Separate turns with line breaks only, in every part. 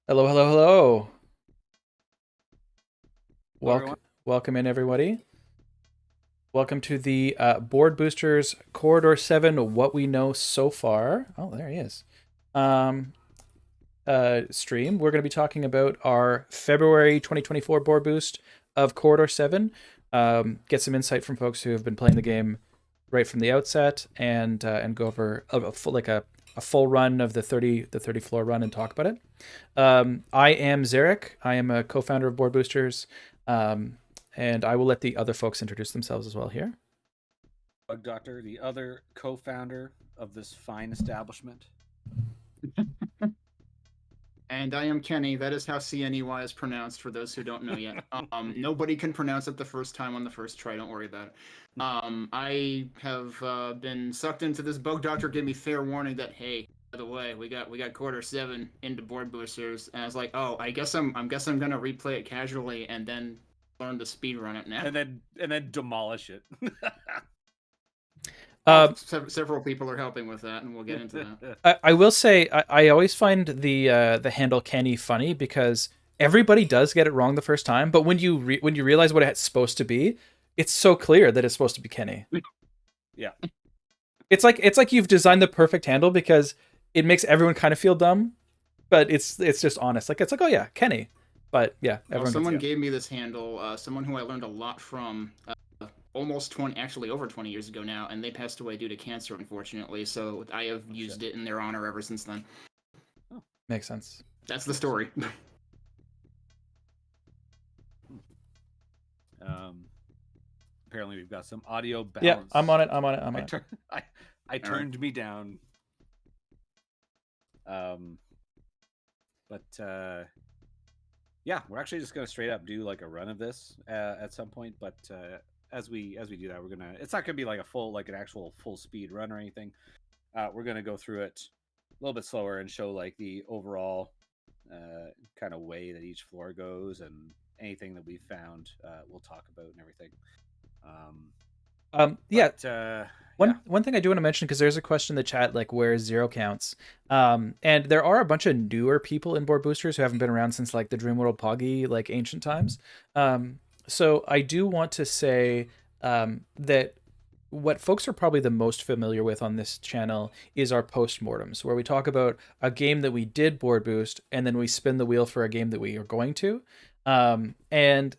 Hello, hello, hello.
Hello, everyone.
Welcome in, everybody. Welcome to the Board Boosters Corridor 7 What We Know So Far. Oh, there he is. Um, Stream. We're going to be talking about our February 2024 board boost of Corridor 7. Get some insight from folks who have been playing the game right from the outset and go over a full run of the 30 floor run and talk about it. I am Zarek. I am a co-founder of Board Boosters, um, and I will let the other folks introduce themselves as well here.
Bug Doctor, the other co-founder of this fine establishment.
And I am Kenny. That is how CNEY is pronounced for those who don't know yet. Nobody can pronounce it the first time on the first try. Don't worry about it. I have been sucked into this. Bug Doctor gave me fair warning that, hey, by the way, we got quarter seven into board boosters, and I was like, oh, I guess I'm gonna replay it casually and then learn to speed run it now.
And then demolish it.
Several people are helping with that, and we'll get into that.
I will say I always find the handle Kenny funny because everybody does get it wrong the first time, but when you realize what it's supposed to be, it's so clear that it's supposed to be Kenny.
Yeah.
It's like you've designed the perfect handle because it makes everyone kind of feel dumb, but it's just honest. Like it's like, oh yeah, Kenny. But yeah,
Well,
everyone
someone
gets it.
gave me this handle, someone who I learned a lot from almost 20, actually over 20 years ago now, and they passed away due to cancer, unfortunately. So I have used it in their honor ever since then.
Makes sense.
That's the story.
Apparently we've got some audio balance.
Yeah, I'm on it. I'm on it. I'm on it.
I turned me down. But yeah, we're actually just gonna straight up do like a run of this at some point. But as we do that, it's not gonna be like an actual full speed run or anything. We're gonna go through it a little bit slower and show like the overall kind of way that each floor goes, and anything that we've found we'll talk about and everything.
Yeah.
Yeah.
One thing I do want to mention, because there's a question in the chat like where zero counts, and there are a bunch of newer people in board boosters who haven't been around since like the Dreamworld Poggy like ancient times. So I do want to say that what folks are probably the most familiar with on this channel is our postmortems, where we talk about a game that we did board boost and then we spin the wheel for a game that we are going to. And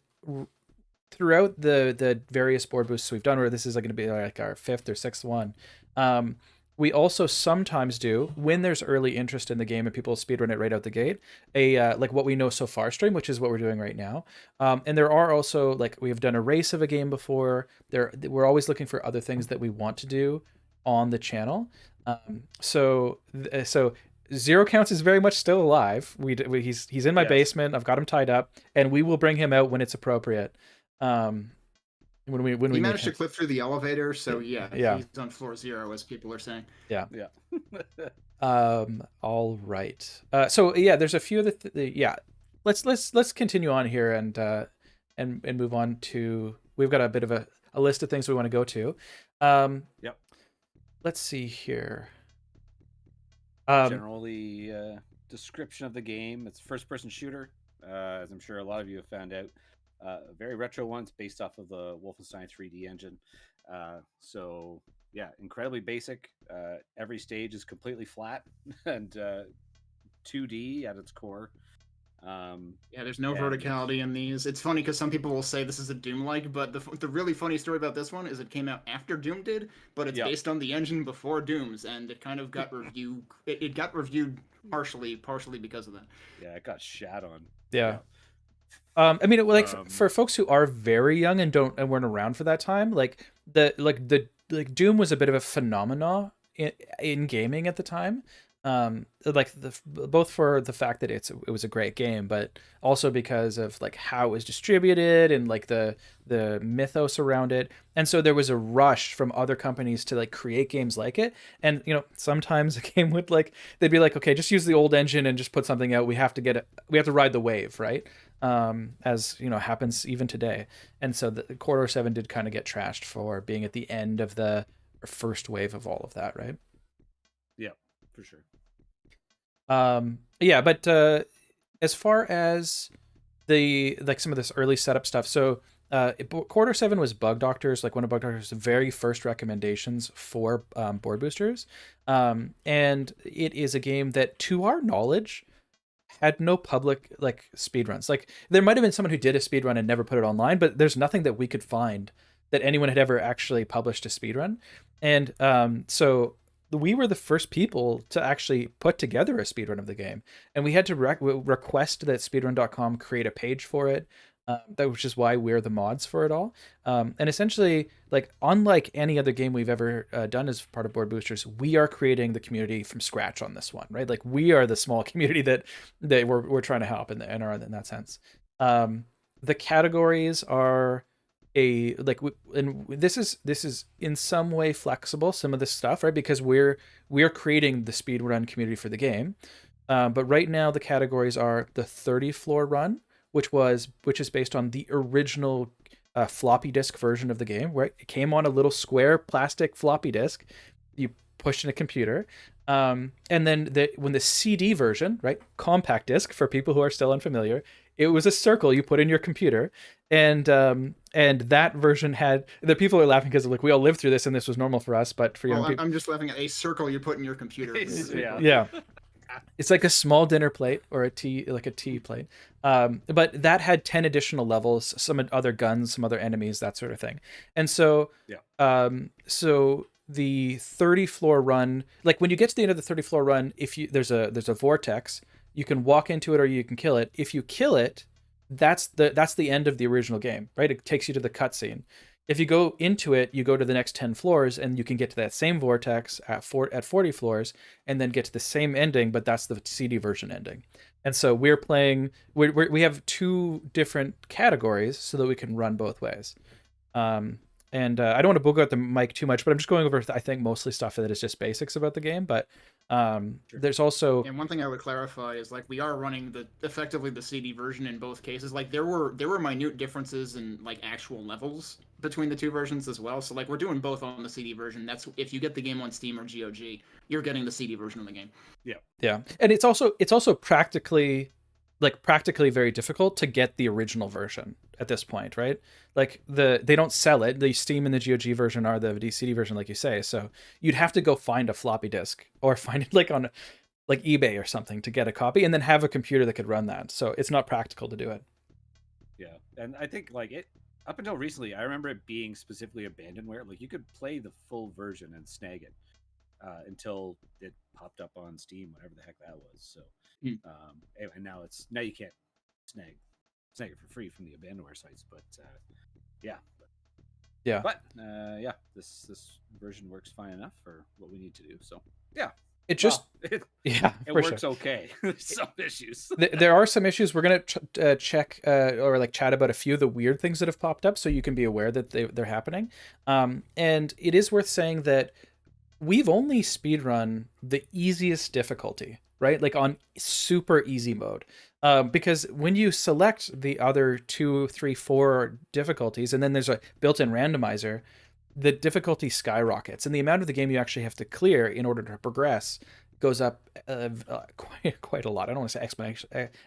throughout the various board boosts we've done, where this is like going to be like our fifth or sixth one, we also sometimes do, when there's early interest in the game and people speedrun it right out the gate, a like what we know so far stream, which is what we're doing right now. And there are also like we've done a race of a game before. We're always looking for other things that we want to do on the channel. So Zero Counts is very much still alive. He's in my
Yes.
basement. I've got him tied up, and we will bring him out when it's appropriate. Um, when we
He
need
managed to
him.
clip through the elevator, so yeah,
Yeah.
he's on floor zero, as people are saying.
Yeah.
Yeah.
All right. So yeah, there's a few of yeah. Let's continue on here and move on to. We've got a bit of a list of things we want to go to.
Yep.
Let's see here.
Generally, description of the game: it's a first-person shooter, as I'm sure a lot of you have found out. A very retro one. It's based off of the Wolfenstein 3D engine. So yeah, incredibly basic. Every stage is completely flat and 2D at its core.
Yeah, there's no
And
verticality in these. It's funny because some people will say this is a Doom-like, but the really funny story about this one is it came out after Doom did, but it's
Yep.
based on the engine before Doom's, and it kind of got reviewed. It got reviewed partially because of that.
Yeah, it got shat on.
Yeah. I mean, like
Um,
for folks who are very young and weren't around for that time, like Doom was a bit of a phenomena in gaming at the time. Like both for the fact that it was a great game, but also because of like how it was distributed and like the mythos around it. And so there was a rush from other companies to like create games like it. And sometimes a game would like they'd be like, okay, just use the old engine and just put something out. We have to get it. We have to ride the wave, right? As happens even today. And so the Corridor 7 did kind of get trashed for being at the end of the first wave of all of that, right?
yeah, for sure.
Yeah, but as far as the like some of this early setup stuff. So Quarter 7 was Bug Doctors, like one of Bug Doctor's very first recommendations for board boosters. And it is a game that, to our knowledge, had no public like speedruns. Like there might have been someone who did a speedrun and never put it online, but there's nothing that we could find that anyone had ever actually published a speedrun. And so we were the first people to actually put together a speedrun of the game, and we had to request that speedrun.com create a page for it. That which is why we're the mods for it all. And essentially, like unlike any other game we've ever done as part of Board Boosters, we are creating the community from scratch on this one, right? Like we are the small community that we're trying to help and are in that sense. The categories are a like and this is in some way flexible, some of this stuff, right? Because we're creating the speedrun community for the game. But right now the categories are the 30 floor run, which is based on the original floppy disk version of the game, where it came on a little square plastic floppy disk. You pushed in a computer. And then when the CD version, right, compact disc for people who are still unfamiliar, it was a circle you put in your computer, and that version had the people are laughing because like we all lived through this and this was normal for us, but for young people,
I'm just laughing at a circle you put in your computer.
yeah. It's like a small dinner plate or a tea plate. But that had 10 additional levels, some other guns, some other enemies, that sort of thing. And so, so the 30 floor run, like when you get to the end of the 30 floor run, if you there's a vortex, you can walk into it or you can kill it. If you kill it, that's the end of the original game, right? It takes you to the cutscene. If you go into it, you go to the next 10 floors and you can get to that same vortex at 40 floors and then get to the same ending, but that's the CD version ending. And so we're playing, we have two different categories so that we can run both ways. And I don't want to book out the mic too much, but I'm just going over, I think, mostly stuff that is just basics about the game. But there's also,
and one thing I would clarify is like we are running effectively the CD version in both cases. Like there were minute differences in like actual levels between the two versions as well. So like we're doing both on the CD version. That's if you get the game on Steam or GOG, you're getting the CD version of the game.
Yeah, and it's also practically very difficult to get the original version at this point, right? Like they don't sell it. The Steam and the GOG version are the DCD version, like you say. So you'd have to go find a floppy disk or find it like on like eBay or something to get a copy, and then have a computer that could run that. So it's not practical to do it.
Yeah, and I think like it up until recently, I remember it being specifically abandonware. Like you could play the full version and snag it until it popped up on Steam, whatever the heck that was. So, anyway, now you can't snag it for free from the abandonware sites. But yeah, this version works fine enough for what we need to do. So yeah.
It just
it works
sure.
Okay. There's some issues.
There are some issues. We're gonna check or like chat about a few of the weird things that have popped up, so you can be aware that they're happening. And it is worth saying that we've only speedrun the easiest difficulty, right? Like on super easy mode. Because when you select the other 2, 3, 4 difficulties, and then there's a built-in randomizer, the difficulty skyrockets, and the amount of the game you actually have to clear in order to progress goes up quite a lot. I don't want to say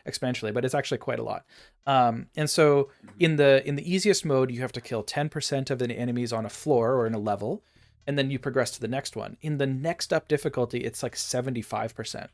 exponentially, but it's actually quite a lot. And so in the easiest mode, you have to kill 10% of the enemies on a floor or in a level, and then you progress to the next one. In the next up difficulty, it's like 75%.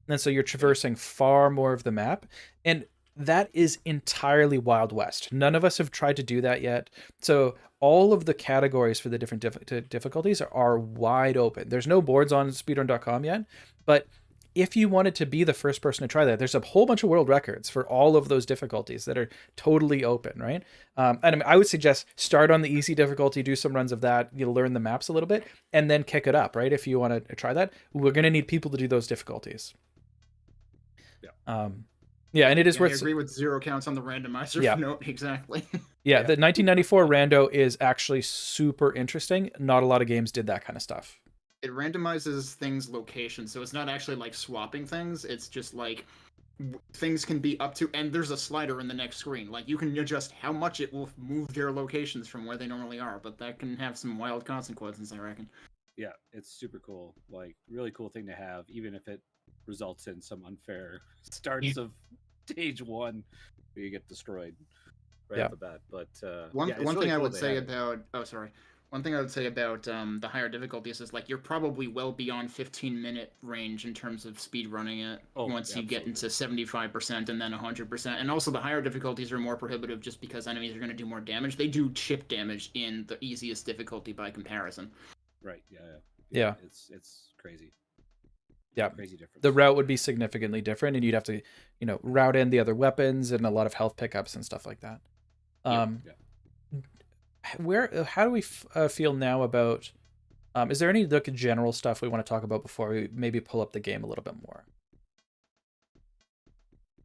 And so you're traversing far more of the map. And that is entirely Wild West. None of us have tried to do that yet. So all of the categories for the different difficulties are wide open. There's no boards on speedrun.com yet, but if you wanted to be the first person to try that, there's a whole bunch of world records for all of those difficulties that are totally open, right? And I would suggest start on the easy difficulty, do some runs of that, you'll learn the maps a little bit, and then kick it up, right? If you want to try that, we're going to need people to do those difficulties. Yeah, and it is worth.
I agree with 0 counts on the randomizer.
Yeah,
no, exactly.
Yeah, the 1994 rando is actually super interesting. Not a lot of games did that kind of stuff.
It randomizes things location, so it's not actually like swapping things. It's just like things can be up to, and there's a slider in the next screen. Like you can adjust how much it will move their locations from where they normally are, but that can have some wild consequences, I reckon.
Yeah, it's super cool. Like really cool thing to have, even if it results in some unfair starts of stage 1 where you get destroyed right
Yeah.
off the bat. But
One
yeah, it's
one
really
thing I
cool
would
they
say
have it.
about one thing I would say about the higher difficulties is like you're probably well beyond 15-minute range in terms of speed running it
Oh,
once you get
absolutely.
into 75% and then 100%. And also the higher difficulties are more prohibitive just because enemies are going to do more damage. They do chip damage in the easiest difficulty by comparison.
Right. Yeah.
Yeah.
It's crazy.
Yeah.
Crazy difference.
The route would be significantly different, and you'd have to, route in the other weapons and a lot of health pickups and stuff like that.
Yeah.
Um, how do we feel now about? Is there any like general stuff we want to talk about before we maybe pull up the game a little bit more?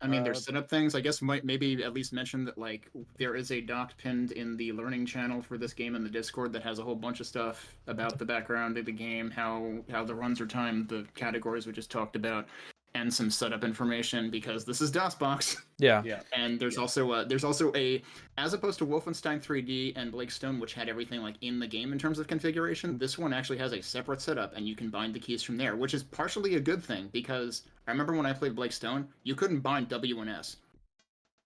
I mean, there's setup things. I guess might maybe at least mention that like there is a doc pinned in the learning channel for this game in the Discord that has a whole bunch of stuff about the background of the game, how the runs are timed, the categories we just talked about, and some setup information because this is DOSBox.
Yeah.
Yeah.
And there's also a as opposed to Wolfenstein 3D and Blake Stone, which had everything like in the game in terms of configuration, this one actually has a separate setup, and you can bind the keys from there, which is partially a good thing because I remember when I played Blake Stone, you couldn't bind W and S.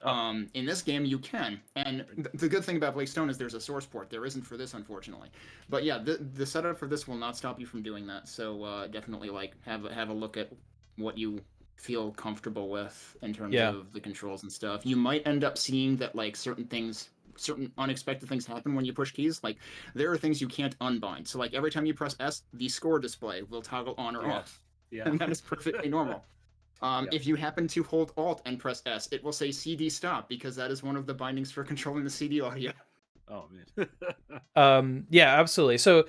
Oh.
In this game, you can, and the good thing about Blake Stone is there's a source port. There isn't for this, unfortunately. But yeah, the setup for this will not stop you from doing that. So definitely like have a look at what you feel comfortable with in terms
Yeah.
of the controls and stuff. You might end up seeing that like certain unexpected things happen when you push keys. Like there are things you can't unbind. So like every time you press S, the score display will toggle on or off.
Yeah.
And that is perfectly normal. If you happen to hold Alt and press S, it will say CD stop because that is one of the bindings for controlling the CD audio.
Oh man.
Yeah, absolutely. So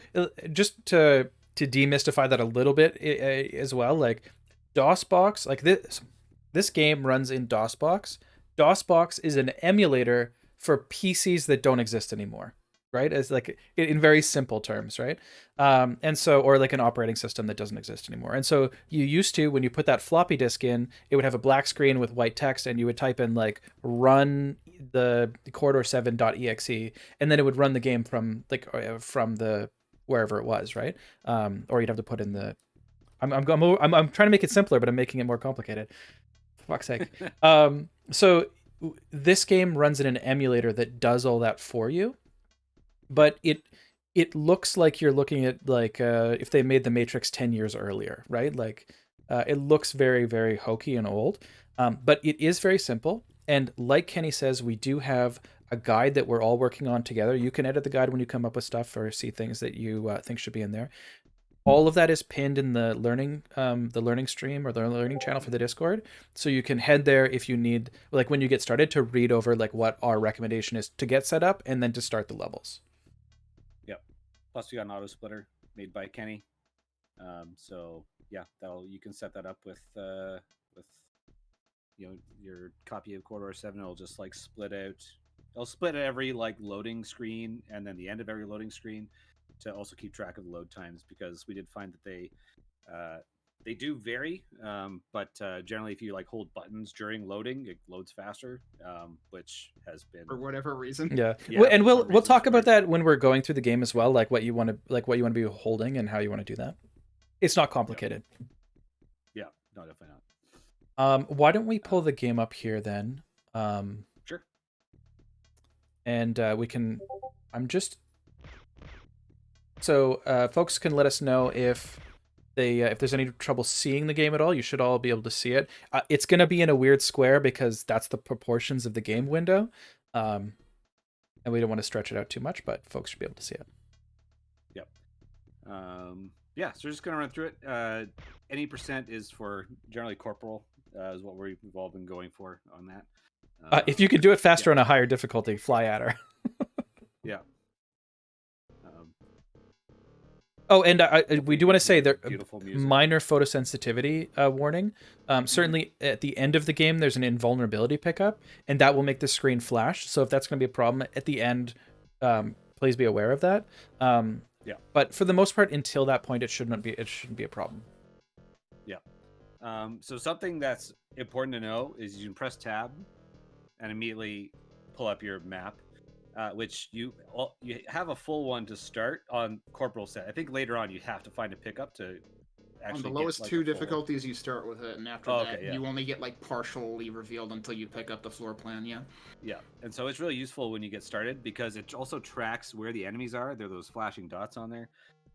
just to demystify that a little bit as well, like DOSBox, like this game runs in DOSBox. DOSBox is an emulator for PCs that don't exist anymore, right? It's like in very simple terms, right? And so, or like an operating system that doesn't exist anymore. And so you used to, when you put that floppy disk in, it would have a black screen with white text, and you would type in like run the corridor7.exe, and then it would run the game from the wherever it was, right? Or you'd have to put in the. I'm trying to make it simpler, but I'm making it more complicated. For fuck's sake. So this game runs in an emulator that does all that for you, but it looks like you're looking at like if they made the Matrix 10 years earlier, right? Like it looks very, very hokey and old, but it is very simple. And like Kenny says, we do have a guide that we're all working on together. You can edit the guide when you come up with stuff or see things that you think should be in there. All of that is pinned in the learning stream or the learning channel for the Discord. So you can head there if you need, like when you get started, to read over like what our recommendation is to get set up and then to start the levels.
Yep. Plus, we got an auto splitter made by Kenny. So yeah, you can set that up with your copy of Corridor 7. It'll just like split out. It'll split every like loading screen and then the end of every loading screen to also keep track of the load times, because we did find that they do vary, but generally if you like hold buttons during loading, it loads faster, which has been
For whatever reason.
Yeah,
Yeah,
and
for
we'll talk
reasons
about that when we're going through the game as well, like what you want to be holding and how you want to do that. It's not complicated.
Yeah, no, definitely not.
Why don't we pull the game up here then?
Sure.
And we can. So folks can let us know if there's any trouble seeing the game at all. You should all be able to see it. It's going to be in a weird square because that's the proportions of the game window, and we don't want to stretch it out too much, but folks should be able to see it.
Yep. Yeah, so we're just going to run through it. Any percent is for generally corporal, is what we've all been going for on that.
If you could do it faster on a higher difficulty, fly at her.
Yeah.
Oh, and we do want to say that
Beautiful music.
minor photosensitivity warning. Certainly at the end of the game, there's an invulnerability pickup, and that will make the screen flash. So if that's going to be a problem at the end, please be aware of that.
Yeah.
But for the most part, until that point, it shouldn't be a problem.
Yeah. So something that's important to know is you can press tab and immediately pull up your map. Which you have a full one to start on corporal set. I think later on you have to find a pickup to
On
actually
the
get
lowest
like
two
a full...
difficulties, you start with it, and after
Oh,
that,
okay, yeah.
you only get like partially revealed until you pick up the floor plan. Yeah.
Yeah, and so it's really useful when you get started because it also tracks where the enemies are. There are those flashing dots on there,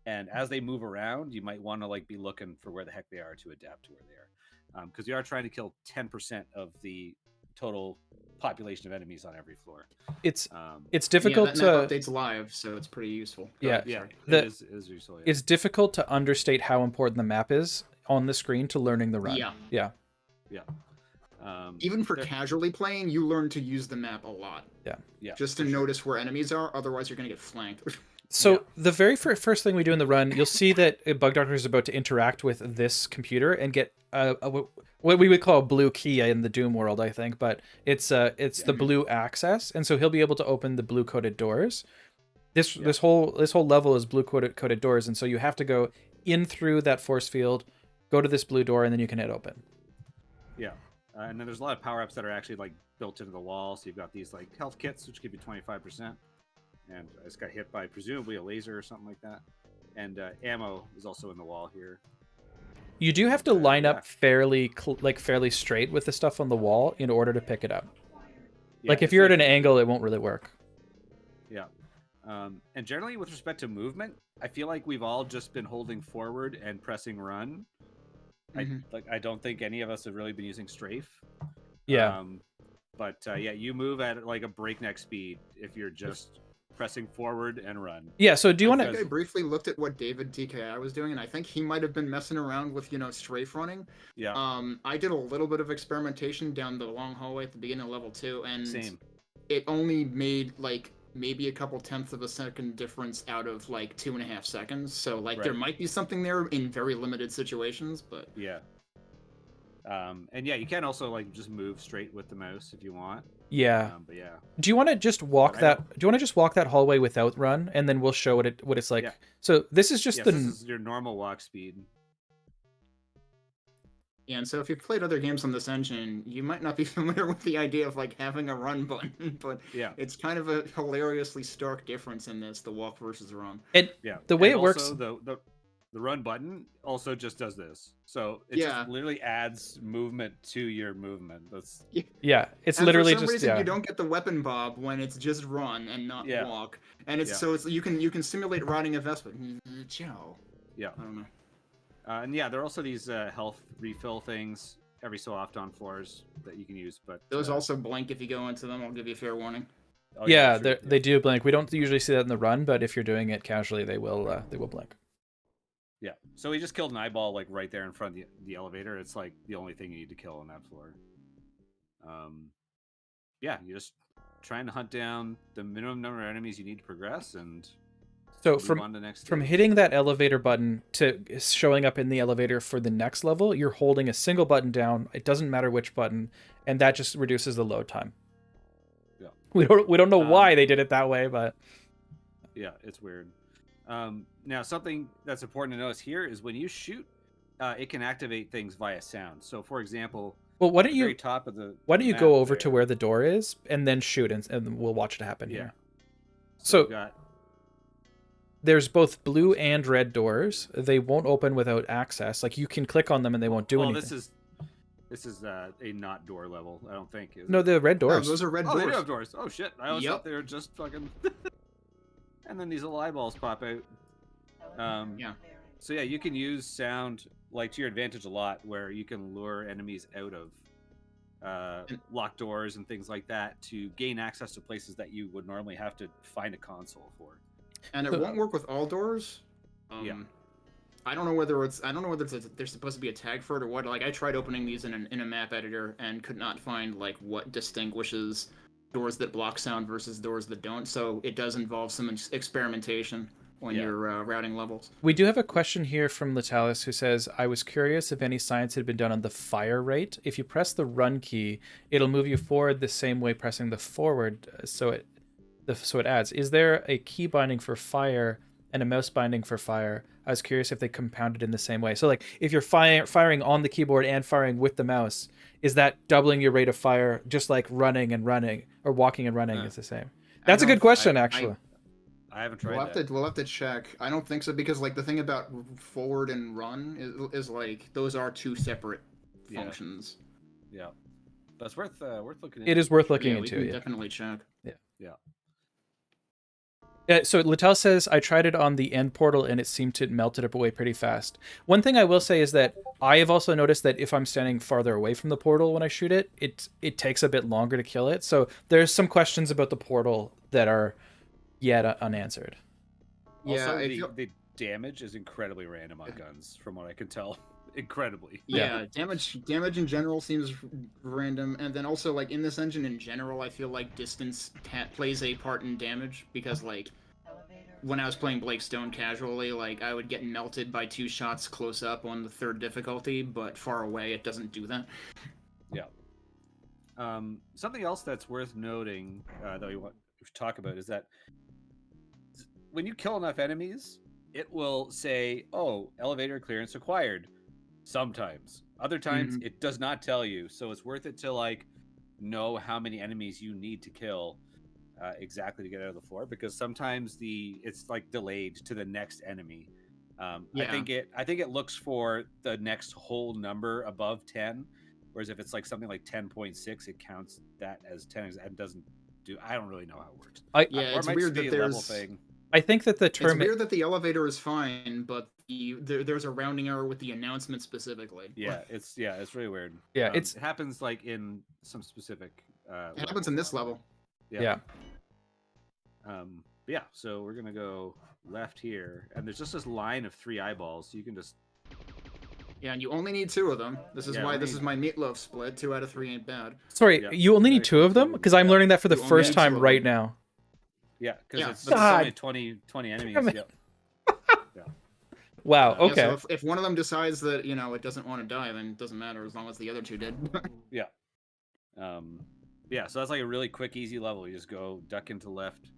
and as they move around, you might want to like be looking for where the heck they are to adapt to where they are, because you are trying to kill 10% of the total population of enemies on every floor.
It's
Um,
it's
Yeah,
difficult
that map
to
updates live, so it's pretty useful. Go
Yeah.
ahead,
yeah,
sorry.
The-
it is useful. Yeah.
it's difficult to understate how important the map is on the screen to learning the run.
Yeah.
Yeah.
Yeah.
Even for casually playing, you learn to use the map a lot.
Yeah,
Just to
for sure.
notice where enemies are, otherwise you're gonna get flanked.
So
Yeah.
the very first thing we do in the run, you'll see that Bug Doctor is about to interact with this computer and get what we would call a blue key in the Doom world, I think, but it's the blue access, and so he'll be able to open the blue coded doors. This whole level is blue coded doors, and so you have to go in through that force field, go to this blue door, and then you can hit open.
Yeah, and then there's a lot of power ups that are actually like built into the wall. So you've got these like health kits, which give you 25%, and I just got hit by presumably a laser or something like that. And ammo is also in the wall here.
You do have to line
yeah.
up fairly straight with the stuff on the wall in order to pick it up.
Yeah,
Like if
it's
you're at
like-
an angle, it won't really work.
Yeah. And generally, with respect to movement, I feel like we've all just been holding forward and pressing run. I don't think any of us have really been using strafe.
Yeah.
But yeah, you move at like a breakneck speed if you're just pressing forward and run.
Yeah. So do you want
I think I
to?
briefly looked at what David TKI was doing, and I think he might have been messing around with, strafe running.
Yeah.
I did a little bit of experimentation down the long hallway at the beginning of level 2, and
Same.
it only made like maybe a couple tenths of a second difference out of like 2.5 seconds. So like there
Right.
might be something there in very limited situations, but
Yeah. And yeah, you can also like just move straight with the mouse if you want.
Yeah.
But yeah.
Do you want to just walk
But I
that? Do you want to just walk that hallway without run, and then we'll show what it's like?
Yeah.
So this is just
Yes,
the.
this is your normal walk speed.
yeah, and so if you've played other games on this engine, you might not be familiar with the idea of like having a run button, but
Yeah.
it's kind of a hilariously stark difference in this, the walk versus run.
And
Yeah.
the way
And
it works.
also, the run button also just does this. So it
Yeah.
just literally adds movement to your movement. That's
Yeah, it's
And
literally
for some
just
reason
yeah.
you don't get the weapon bob when it's just run and not
Yeah.
walk. And it's
Yeah.
so it's you can simulate riding a Vespa. Ciao.
yeah.
I don't know.
And yeah, there are also these health refill things every so often on floors that you can use. But
Those also blink if you go into them. I'll give you a fair warning.
oh,
Yeah,
sure,
they do blink. We don't usually see that in the run, but if you're doing it casually, they will blink.
Yeah. So we just killed an eyeball like right there in front of the elevator. It's like the only thing you need to kill on that floor. Yeah, you're just trying to hunt down the minimum number of enemies you need to progress, and
So
move
from
on to next
from
stage.
hitting that elevator button to showing up in the elevator for the next level, you're holding a single button down. It doesn't matter which button, and that just reduces the load time.
Yeah.
We don't know why they did it that way, but
Yeah, it's weird. Now, something that's important to notice here is when you shoot, it can activate things via sound. So, for example,
well, why
at
don't
the very
you
top of the
why don't you
map
go over to
there-
where the door is and then shoot, and we'll watch it happen
Yeah.
here.
So,
So
we've got
there's both blue and red doors. They won't open without access. Like you can click on them and they won't do
well,
anything.
this is a not door level. I don't think. Is
No,
it?
the red
No,
doors.
those are red
Oh, they do
doors.
have doors. Oh shit! I always
Yep.
thought they were just fucking. And then these little eyeballs pop out.
Yeah.
So yeah, you can use sound like to your advantage a lot, where you can lure enemies out of locked doors and things like that to gain access to places that you would normally have to find a console for.
And it won't work with all doors.
Yeah.
I don't know whether there's supposed to be a tag for it or what. Like I tried opening these in a map editor and could not find like what distinguishes doors that block sound versus doors that don't. So it does involve some experimentation when
Yeah.
you're routing levels.
We do have a question here from Latalis who says, I was curious if any science had been done on the fire rate. If you press the run key, it'll move you forward the same way pressing the forward. So it adds, is there a key binding for fire and a mouse binding for fire? I was curious if they compounded in the same way. So like if you're firing on the keyboard and firing with the mouse, is that doubling your rate of fire just like running and running or walking and running is the same? That's a good question, actually.
I haven't tried that.
We'll have to check. I don't think so because like the thing about forward and run is like those are two separate
Yeah.
functions.
Yeah, but it's worth looking into.
It is worth
for
looking
Yeah, we
into.
can
Yeah.
definitely check.
Yeah.
Yeah, so Littell says, I tried it on the end portal and it seemed to melt it up away pretty fast. One thing I will say is that I have also noticed that if I'm standing farther away from the portal when I shoot it, it takes a bit longer to kill it. So there's some questions about the portal that are yet unanswered.
Yeah,
Also,
I
the
feel-
the damage is incredibly random on guns, from what I can tell. Incredibly.
Yeah, damage in general seems random, and then also like in this engine in general, I feel like distance plays a part in damage because like when I was playing Blake Stone casually, like I would get melted by 2 shots close up on the 3rd difficulty, but far away it doesn't do that.
Yeah. Something else that's worth noting that we want to talk about is that when you kill enough enemies, it will say, "Oh, elevator clearance acquired." Sometimes, other times it does not tell you, so it's worth it to like know how many enemies you need to kill exactly to get out of the floor, because sometimes it's like delayed to the next enemy.
Yeah.
I think it looks for the next whole number above 10, whereas if it's like something like 10.6, it counts that as 10 and doesn't do. I don't really know how it works.
Yeah,
or
it's
it might
weird
just be
that
a level
there's.
thing.
I think that the
It's
term
weird that the elevator is fine, but there's a rounding error with the announcement specifically.
Yeah, it's really weird.
Yeah,
it happens like in some specific.
It happens in this level.
Yeah.
Yeah, so we're gonna go left here, and there's just this line of 3 eyeballs, so you can just.
Yeah, and you only need 2 of them. This is
Yeah,
why
only-
this is my meatloaf split. 2 out of 3 ain't bad.
Sorry,
Yeah.
you only need 2 of them? Because I'm
Yeah.
learning that for the
You only
first
need
time
2 of
right
them.
now.
Yeah, because
Yeah,
it's
but-
only
God.
20 enemies.
Damn it.
Yep.
Wow,
Yeah,
okay.
So if one of them decides that it doesn't want to die, then it doesn't matter as long as the other 2 did.
Yeah. Yeah, so that's like a really quick, easy level. You just go duck into left,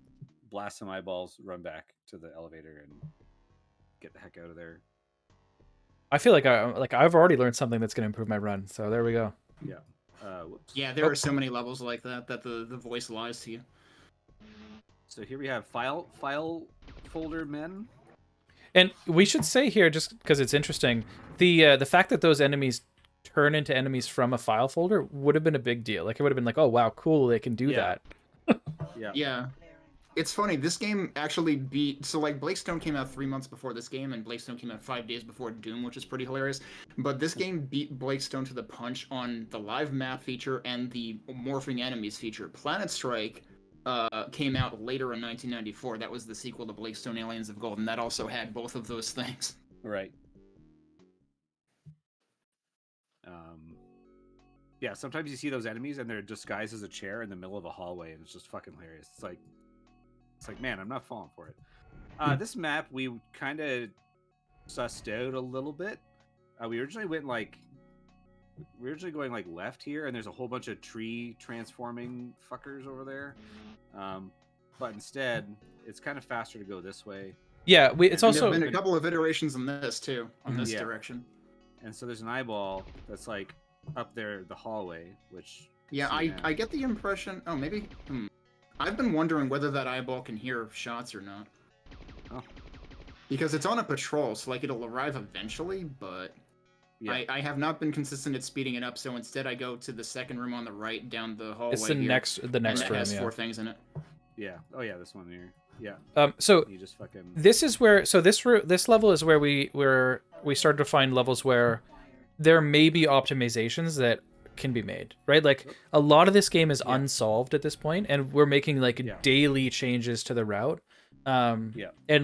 blast some eyeballs, run back to the elevator, and get the heck out of there.
I feel like I've already learned something that's going to improve my run. So there we go.
Yeah. Whoops.
Yeah, there are so many levels like that the voice lies to you.
So here we have file folder men.
And we should say here, just because it's interesting, the fact that those enemies turn into enemies from a file folder would have been a big deal. Like it would have been like, oh wow, cool, they can do
Yeah.
that.
Yeah.
Yeah. It's funny, this game actually beat... So, like, Blake Stone came out 3 months before this game, and Blake Stone came out 5 days before Doom, which is pretty hilarious. But this game beat Blake Stone to the punch on the live map feature and the morphing enemies feature. Planet Strike came out later in 1994. That was the sequel to Blake Stone Aliens of Gold, and that also had both of those things.
Right. Yeah, sometimes you see those enemies and they're disguised as a chair in the middle of a hallway, and it's just fucking hilarious. It's like, man, I'm not falling for it. This map we kind of sussed out a little bit. We originally going like left here, and there's a whole bunch of tree transforming fuckers over there. But instead, it's kind of faster to go this way.
Yeah, it's
And
also
there have been a couple of iterations on this too, on this
Yeah.
direction.
And so there's an eyeball that's like up there, the hallway, which.
Yeah,
see now.
I get the impression... Oh, maybe... I've been wondering whether that eyeball can hear shots or not.
Oh.
Because it's on a patrol, so like it'll arrive eventually, but
Yeah.
I have not been consistent at speeding it up, so instead I go to the second room on the right down the hallway.
it's the
here,
next
and it
room.
has
Yeah.
4 things in it.
Yeah. Oh yeah, this one here. Yeah.
So
You just fucking.
this is where this level is where we started to find levels where there may be optimizations that can be made, right? Like a lot of this game is unsolved at this point, and we're making like daily changes to the route. And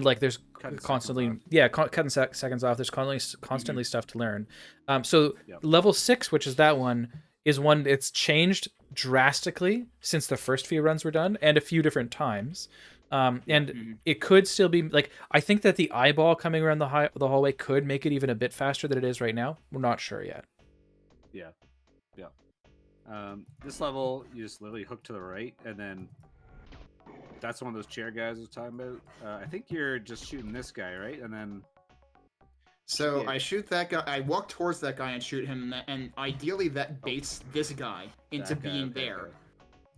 like there's
Cutting
constantly
seconds
cutting seconds off. There's constantly stuff to learn. So level 6, which is that one, is one it's changed drastically since the first few runs were done, and a few different times. And it could still be like, I think that the eyeball coming around the hallway could make it even a bit faster than it is right now. We're not sure yet.
Yeah. This level, you just literally hook to the right, and then that's one of those chair guys I was talking about. I think you're just shooting this guy, right? And then.
So
Yeah.
I shoot that guy, I walk towards that guy and shoot him, and ideally that baits this guy into
That guy,
being
okay,
there.
okay.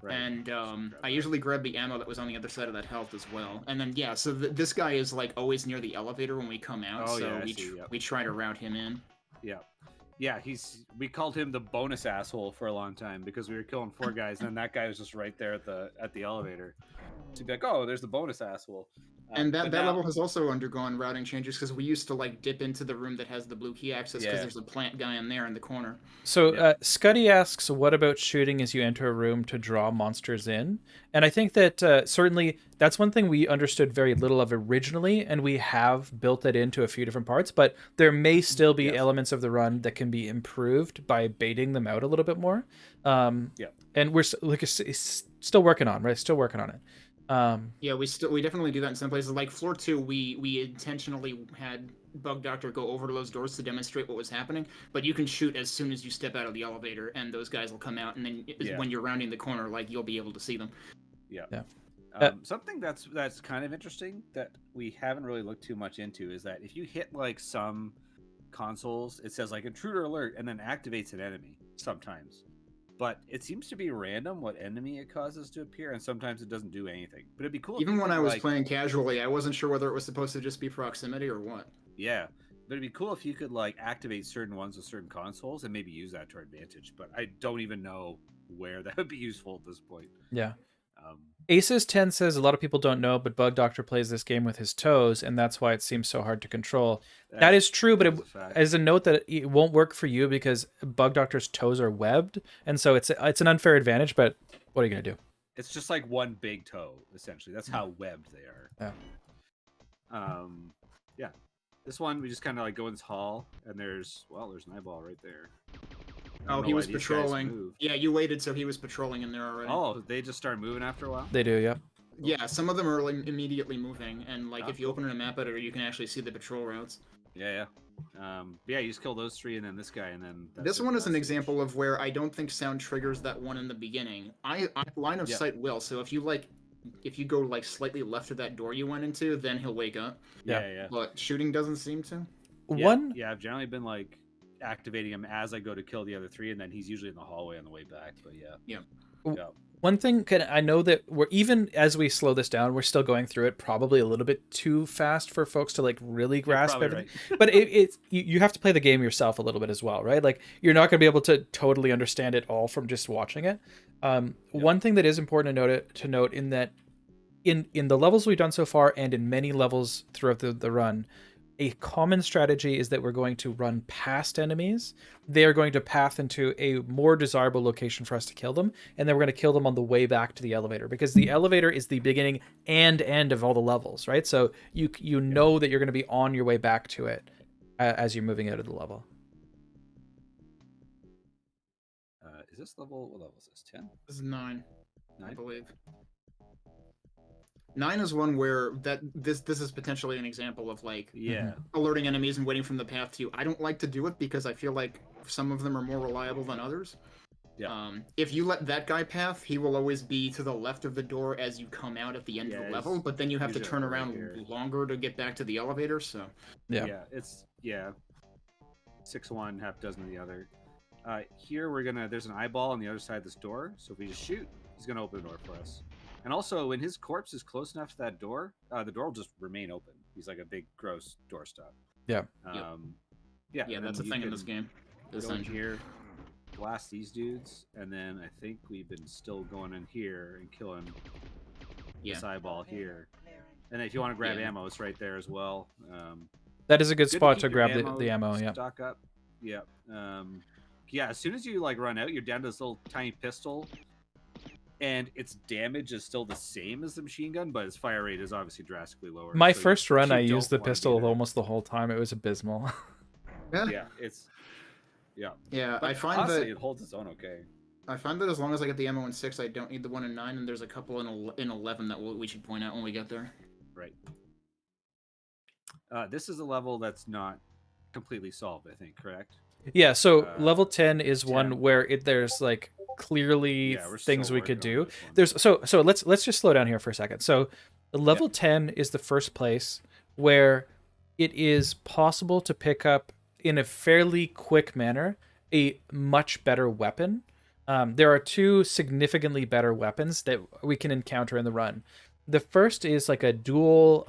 Right.
And
Grab
I
that.
usually grab the ammo that was on the other side of that health as well. And then yeah, so this guy is like always near the elevator when we come out.
Oh,
so
yeah, I see, yep.
we try to route him in.
Yeah. Yeah, we called him the bonus asshole for a long time because we were killing 4 guys, and then that guy was just right there at the elevator. To be like, oh, there's the bonus asshole.
And
But
that
now,
level has also undergone routing changes because we used to like dip into the room that has the blue key access because
Yeah.
there's a plant guy in there in the corner.
So
Yeah.
Scuddy asks, what about shooting as you enter a room to draw monsters in? And I think that certainly that's one thing we understood very little of originally, and we have built that into a few different parts, but there may still be
Yes.
elements of the run that can be improved by baiting them out a little bit more.
Yeah.
And we're still working on, right? Still working on it.
Yeah, we definitely do that in some places. Like floor 2, we intentionally had Bug Doctor go over to those doors to demonstrate what was happening. But you can shoot as soon as you step out of the elevator, and those guys will come out. And then
Yeah.
when you're rounding the corner, like you'll be able to see them.
Yeah.
Yeah.
Something that's kind of interesting that we haven't really looked too much into is that if you hit like some consoles, it says like intruder alert and then activates an enemy sometimes. But it seems to be random what enemy it causes to appear, and sometimes it doesn't do anything. But it'd be cool.
Even
if
when
could,
I was
like,
playing casually, I wasn't sure whether it was supposed to just be proximity or what.
Yeah, but it'd be cool if you could like activate certain ones with certain consoles and maybe use that to our advantage. But I don't even know where that would be useful at this point.
Yeah. Aces10 says a lot of people don't know, but Bug Doctor plays this game with his toes, and that's why it seems so hard to control. That is true, but as a note that it won't work for you because Bug Doctor's toes are webbed, and so it's an unfair advantage. But what are you gonna do?
It's just like one big toe, essentially. That's how webbed they are.
Yeah.
Yeah. This one we just kind of like go in this hall, and there's an eyeball right there.
Oh, he was patrolling. Yeah, you waited, so he was patrolling in there already.
Oh, they just start moving after a while?
They do, yeah.
Yeah, some of them are like, immediately moving, and like if you open a map editor, you can actually see the patrol routes.
Yeah. Yeah, you just kill those 3 and then this guy, and then
this one is an example of where I don't think sound triggers that one in the beginning. I line of sight will, so if you go like slightly left of that door you went into, then he'll wake up.
Yeah.
But shooting doesn't seem to.
Yeah, I've generally been like activating him as I go to kill the other 3, and then he's usually in the hallway on the way back. But yeah.
One thing, I know that we're, even as we slow this down, we're still going through it probably a little bit too fast for folks to like really grasp everything. Right. But you have to play the game yourself a little bit as well, right? Like you're not going to be able to totally understand it all from just watching it. One thing that is important to note in that in the levels we've done so far, and in many levels throughout the run, a common strategy is that we're going to run past enemies. They are going to path into a more desirable location for us to kill them, and then we're going to kill them on the way back to the elevator, because the elevator is the beginning and end of all the levels, right? So you know that you're going to be on your way back to it as you're moving out of the level.
Is this level? What level is this? 10?
This is 9, I believe. 9 is one where this is potentially an example of like alerting enemies and waiting from the path to you. I don't like to do it because I feel like some of them are more reliable than others. Yeah. If you let that guy path, he will always be to the left of the door as you come out at the end of the level, but then you have to turn around longer to get back to the elevator, so.
Yeah, it's 6-1, half dozen of the other. Here there's an eyeball on the other side of this door, so if we just shoot, he's gonna open the door for us. And also, when his corpse is close enough to that door, the door will just remain open. He's like a big, gross doorstop.
Yeah.
Yeah, that's a thing in this game.
Go in here, blast these dudes, and then I think we've been still going in here and killing this eyeball here. And if you want to grab ammo, it's right there as well.
That is a good spot to grab the ammo. Yeah.
Stock up. Yeah. As soon as you like run out, you're down to this little tiny pistol. And its damage is still the same as the machine gun, but its fire rate is obviously drastically lower.
My first run, I used the pistol almost the whole time. It was abysmal.
Yeah.
Yeah,
but
I find that
it holds its own okay.
I find that as long as I get the ammo in 6, I don't need the one in 9, and there's a couple in 11 that we should point out when we get there.
Right. This is a level that's not completely solved, I think, correct?
Yeah, so level 10 is 10. One where there's like clearly things we could do. There's so let's just slow down here for a second. So level 10 is the first place where it is possible to pick up in a fairly quick manner a much better weapon there are two significantly better weapons that we can encounter in the run. The first is like a dual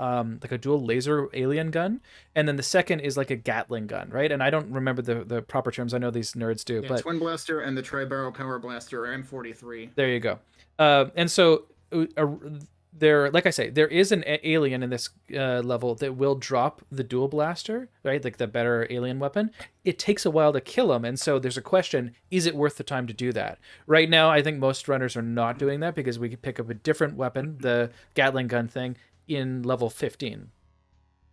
laser alien gun, and then the second is like a Gatling gun, right? And I don't remember the proper terms. I know these nerds do,
Yeah,
but
Twin Blaster and the Tri-Barrel Power Blaster are M43.
there you go. And so there, like I say, there is an alien in this level that will drop the dual blaster, right? Like the better alien weapon. It takes a while to kill him, and so there's a question: is it worth the time to do that? Right now, I think most runners are not doing that because we could pick up a different weapon, the Gatling gun thing, in level 15.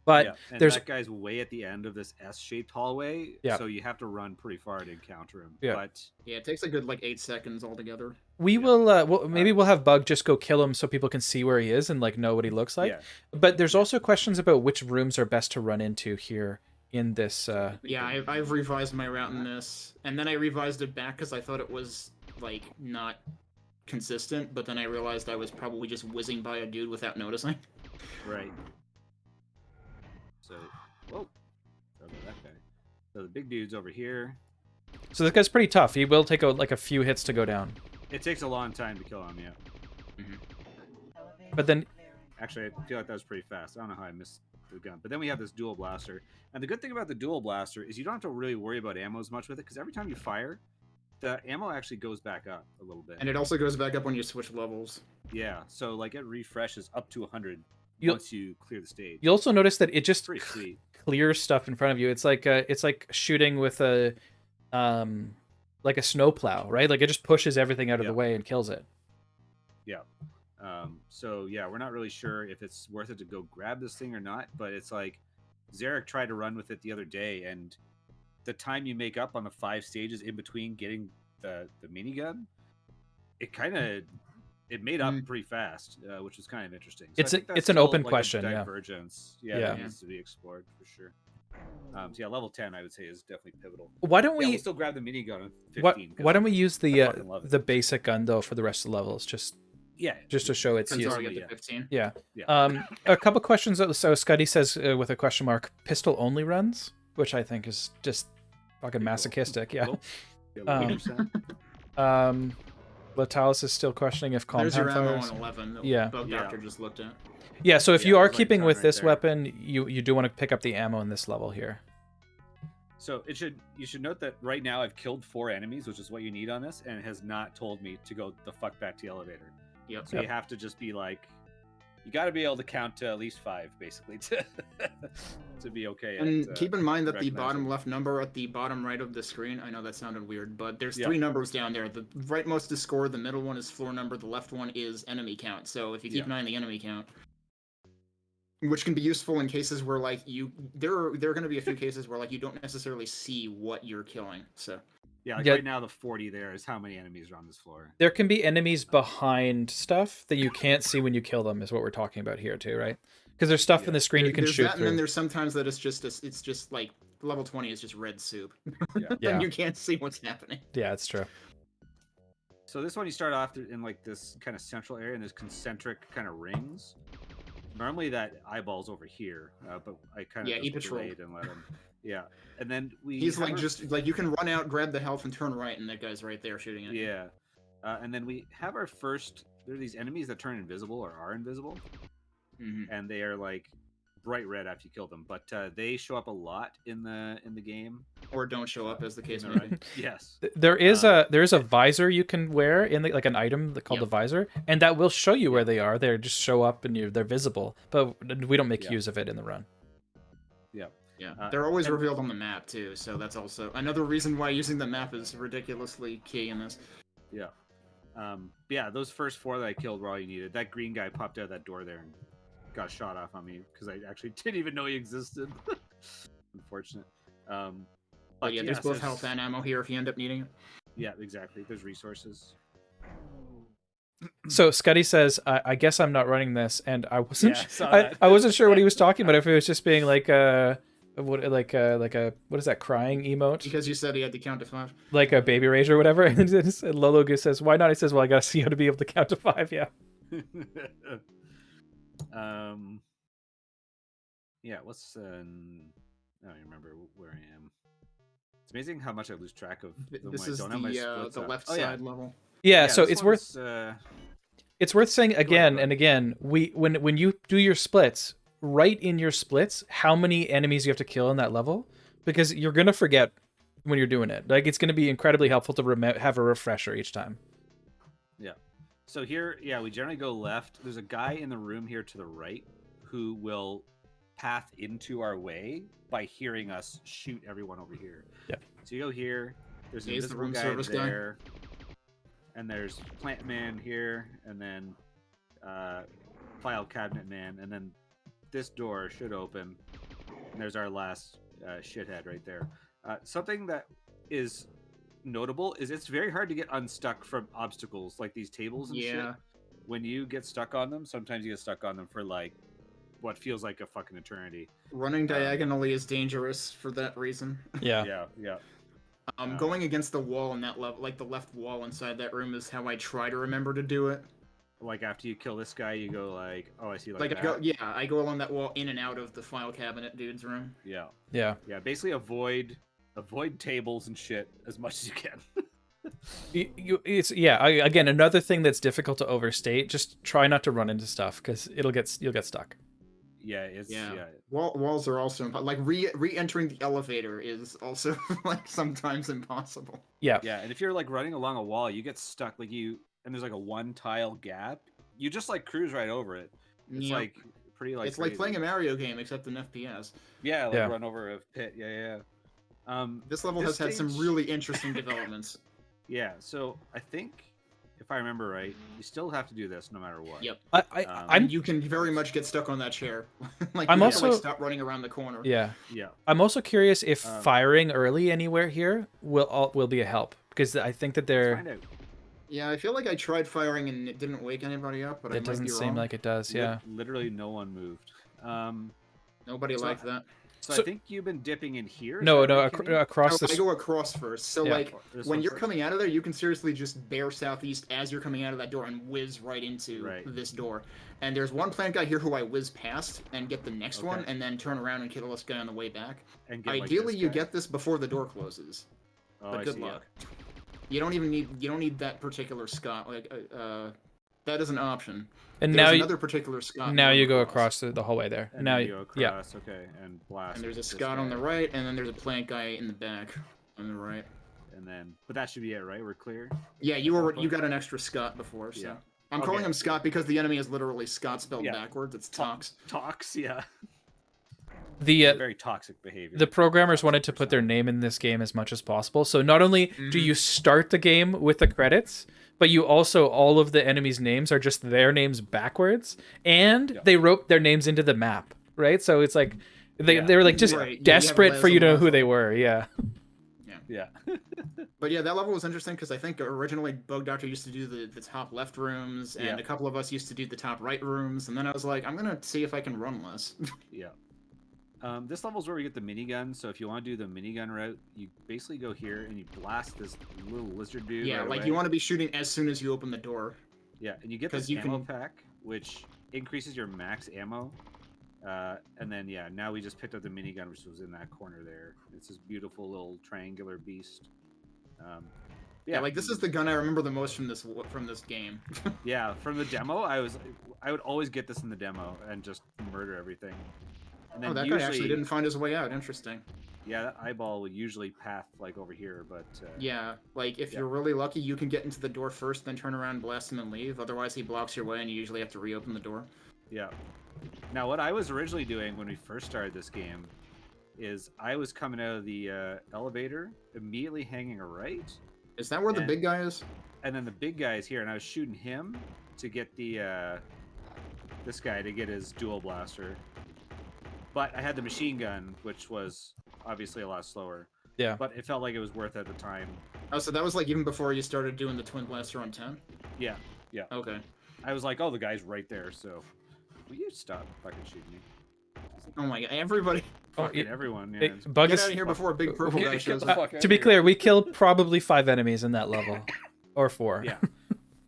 But
yeah, and
there's
that guy's way at the end of this S-shaped hallway,
Yeah.
so you have to run pretty far to encounter him.
Yeah.
But
Yeah, it takes a good like 8 seconds altogether.
we will maybe we'll have Bug just go kill him so people can see where he is and like know what he looks like.
yeah,
But there's also questions about which rooms are best to run into here in this.
Yeah, I've revised my route in this, and then I revised it back because I thought it was like not consistent, but then I realized I was probably just whizzing by a dude without noticing.
right. So, whoa, sorry about that guy. So the big dude's over here.
So this guy's pretty tough. He will take like a few hits to go down.
It takes a long time to kill him, yeah.
But then
Actually, I feel like that was pretty fast. I don't know how I missed the gun. But then we have this dual blaster. And the good thing about the dual blaster is you don't have to really worry about ammo as much with it, because every time you fire, the ammo actually goes back up a little bit.
And it also goes back up when you switch levels.
Yeah, so like it refreshes up to 100
You'll-
once you clear the stage.
you'll also notice that it just
Pretty sweet.
clears stuff in front of you. It's like shooting with a like a snowplow, right? Like it just pushes everything out of the
Yeah.
way and kills it.
Yeah. So yeah, we're not really sure if it's worth it to go grab this thing or not, but it's like Zarek tried to run with it the other day, and the time you make up on the 5 stages in between getting the minigun, it made up pretty fast, which was kind of interesting. So I think that's
it's an
still,
open
like, a
question, yeah.
divergence. Yeah,
Yeah.
that needs to be explored for sure. So yeah, level 10 I would say is definitely pivotal.
Why don't
Yeah,
we
we'll still grab the minigun on 15.
why don't we use
I
the
fucking love it.
the basic gun though for the rest of the levels just to show its use.
Until I get to
yeah.
15.
Yeah.
Yeah.
A couple questions. So Scuddy says with a question mark, pistol only runs, which I think is just fucking
Pretty cool.
masochistic. Yeah.
Cool. Yeah,
Um,
100%.
Latalis is still questioning if
There's your
compound
ammo
fires.
on 11 that
Yeah.
Bug
Yeah.
Doctor just looked at.
Yeah. So if
Yeah,
you are
there's, like,
keeping
ton
with
right
this
there.
weapon, you do want to pick up the ammo in this level here.
So you should note that right now I've killed 4 enemies, which is what you need on this, and it has not told me to go the fuck back to the elevator.
Yep.
So you have to just be like, you got to be able to count to at least 5, basically, to be okay.
And
at,
keep in mind that the
recognizing.
bottom left number at the bottom right of the screen, I know that sounded weird, but there's
Yeah.
3 numbers down there. The rightmost is score, the middle one is floor number, the left one is enemy count. So if you keep
Yeah.
an eye on the enemy count, which can be useful in cases where like there are going to be a few cases where like you don't necessarily see what you're killing. So
Yeah, like
Yeah.
right now the 40 there is how many enemies are on this floor.
There can be enemies behind stuff that you can't see when you kill them, is what we're talking about here too, right? Because there's stuff in the screen you can
there's
shoot
that, and then
through.
there's sometimes that it's just like level 20 is just red soup.
Yeah.
Yeah.
And you can't see what's happening.
Yeah, it's true.
So this one you start off in like this kind of central area, and there's concentric kind of rings. Normally that eyeball's over here, but I kind of
Yeah, he patrolled.
delayed and let him. Yeah, and then
He's like just like you can run out, grab the health, and turn right, and that guy's right there shooting at you.
Yeah, and then we have our first. There are these enemies that turn invisible or are invisible,
Mhm.
and they are like bright red after you kill them. But they show up a lot in the game.
Or don't show up, as the case
In
may
the
be.
run. Yes.
There is a visor you can wear in like an item called the
Yep.
visor, and that will show you where they are. They just show up and they're visible, but we don't make
Yeah.
use of it in the run.
Yeah.
Yeah, they're always
and-
revealed on the map too, so that's also another reason why using the map is ridiculously key in this.
Yeah. Yeah, those first 4 that I killed were all you needed. That green guy popped out of that door there and got shot off on me because I actually didn't even know he existed. Unfortunate.
But yeah, there's
yes,
both health and ammo here if you end up needing it.
Yeah, exactly. There's resources.
So Scuddy says, I guess I'm not running this," and I wasn't.
Yeah, I saw
I
that.
wasn't sure what he was talking about. If it was just being like a what is that crying emote,
Because you said he had to count to 5.
like a baby rage or whatever. And Lolo Goose says, "Why not?" He says, "Well, I gotta see how to be able to count to 5." Yeah.
Yeah, what's I don't even remember where I am. amazing how much I lose track of them
This
when I
is
don't have my splits
the
up.
left
Oh yeah,
side level.
Yeah, so
this
it's worth
one's,
it's worth saying
go ahead,
again
go
and
ahead.
again, when you do your splits, write in your splits how many enemies you have to kill in that level, because you're gonna forget when you're doing it. Like it's gonna be incredibly helpful to have a refresher each time.
Yeah. So here, yeah, we generally go left. There's a guy in the room here to the right who will path into our way by hearing us shoot everyone over here.
Yeah.
So you go here. There's an
He's the
invisible
room
guy
service guy.
there, and there's Plant Man here, and then File Cabinet Man, and then this door should open, and there's our last shithead right there. Something that is notable is it's very hard to get unstuck from obstacles like these tables and shit.
Yeah.
When you get stuck on them, sometimes you get stuck on them for like what feels like a fucking eternity.
Running diagonally is dangerous for that reason.
Yeah.
Yeah.
Going against the wall in that level, like the left wall inside that room, is how I try to remember to do it.
Like after you kill this guy, you go like, oh, I see, like that.
I go along that wall in and out of the file cabinet dude's room.
Yeah.
Yeah.
Basically, avoid tables and shit as much as you can.
Again, another thing that's difficult to overstate. Just try not to run into stuff because you'll get stuck.
Yeah.
Walls are also like re-entering the elevator is also like sometimes impossible.
Yeah.
And if you're like running along a wall, you get stuck. And there's like a one tile gap. You just like cruise right over it. It's like pretty like.
It's
crazy.
like playing a Mario game except in FPS.
Yeah, run over a pit. Yeah.
This level has had some really interesting developments.
Yeah, so I think if I remember right, you still have to do this no matter what.
Yep.
You
can very much get stuck on that chair. Like
I'm
you
also
have to, like, stop running around the corner.
Yeah.
Yeah.
I'm also curious if firing early anywhere here will be a help, because I think that
Let's find out.
Yeah, I feel like I tried firing and it didn't wake anybody up, but
it doesn't seem like it does. Yeah.
Literally no one moved.
Nobody liked that.
So I think you've been dipping in here.
No, across the.
I go across first. So like
This
when
one
you're
first?
coming out of there, you can seriously just bear southeast as you're coming out of that door and whiz right into this door. And there's one plant guy here who I whiz past and get the next one, and then turn around and kill this guy on the way back.
And get,
ideally,
like,
you get this before the door closes.
Oh,
but
I
good
see,
luck. You don't need that particular Scott. Like that is an option.
And
there's
now
another particular Scott.
Now you go across the hallway there.
And
now
you go across, okay, and blast.
And there's a
this
Scott
guy.
on the right, and then there's a plant guy in the back on the right.
And then, but that should be it, right? We're clear.
Yeah, you got an extra Scott before, so.
Yeah.
I'm calling him Scott because the enemy is literally Scott spelled backwards. It's Tox.
Tox, yeah.
The
very toxic behavior.
The programmers wanted to put their name in this game as much as possible. So not only do you start the game with the credits, but you also, all of the enemies' names are just their names backwards, and they wrote their names into the map, right? So it's like they were like just desperate for you to know who they were. Yeah.
Yeah.
But yeah, that level was interesting because I think originally Bug Doctor used to do the top left rooms, and a couple of us used to do the top right rooms, and then I was like, I'm gonna see if I can run less.
Yeah. This level is where we get the minigun. So if you want to do the minigun route, you basically go here and you blast this little lizard dude.
Yeah,
right
like
away.
you want to be shooting as soon as you open the door.
Yeah, and you get this ammo pack, which increases your max ammo. And then now we just picked up the minigun, which was in that corner there. It's this beautiful little triangular beast.
Yeah, like this is the gun I remember the most from this game.
Yeah, from the demo, I would always get this in the demo and just murder everything. And then
that guy actually didn't find his way out. Interesting.
Yeah, that eyeball would usually path like over here, but
yeah, like if you're really lucky, you can get into the door first, then turn around, blast him, and leave. Otherwise, he blocks your way, and you usually have to reopen the door.
Yeah. Now, what I was originally doing when we first started this game is I was coming out of the elevator, immediately hanging a right.
Is that where the big guy is?
And then the big guy is here, and I was shooting him to get the this guy to get his dual blaster. But I had the machine gun, which was obviously a lot slower.
Yeah.
But it felt like it was worth it at the time.
Oh, so that was like even before you started doing the twin blaster on 10?
Yeah.
Okay.
I was like, oh, the guy's right there, so will you stop fucking shooting me?
Oh my god, everybody.
Fucking everyone, yeah.
Get out of here before a big purple guy shows up.
To be clear, we killed probably 5 enemies in that level. Or 4.
Yeah.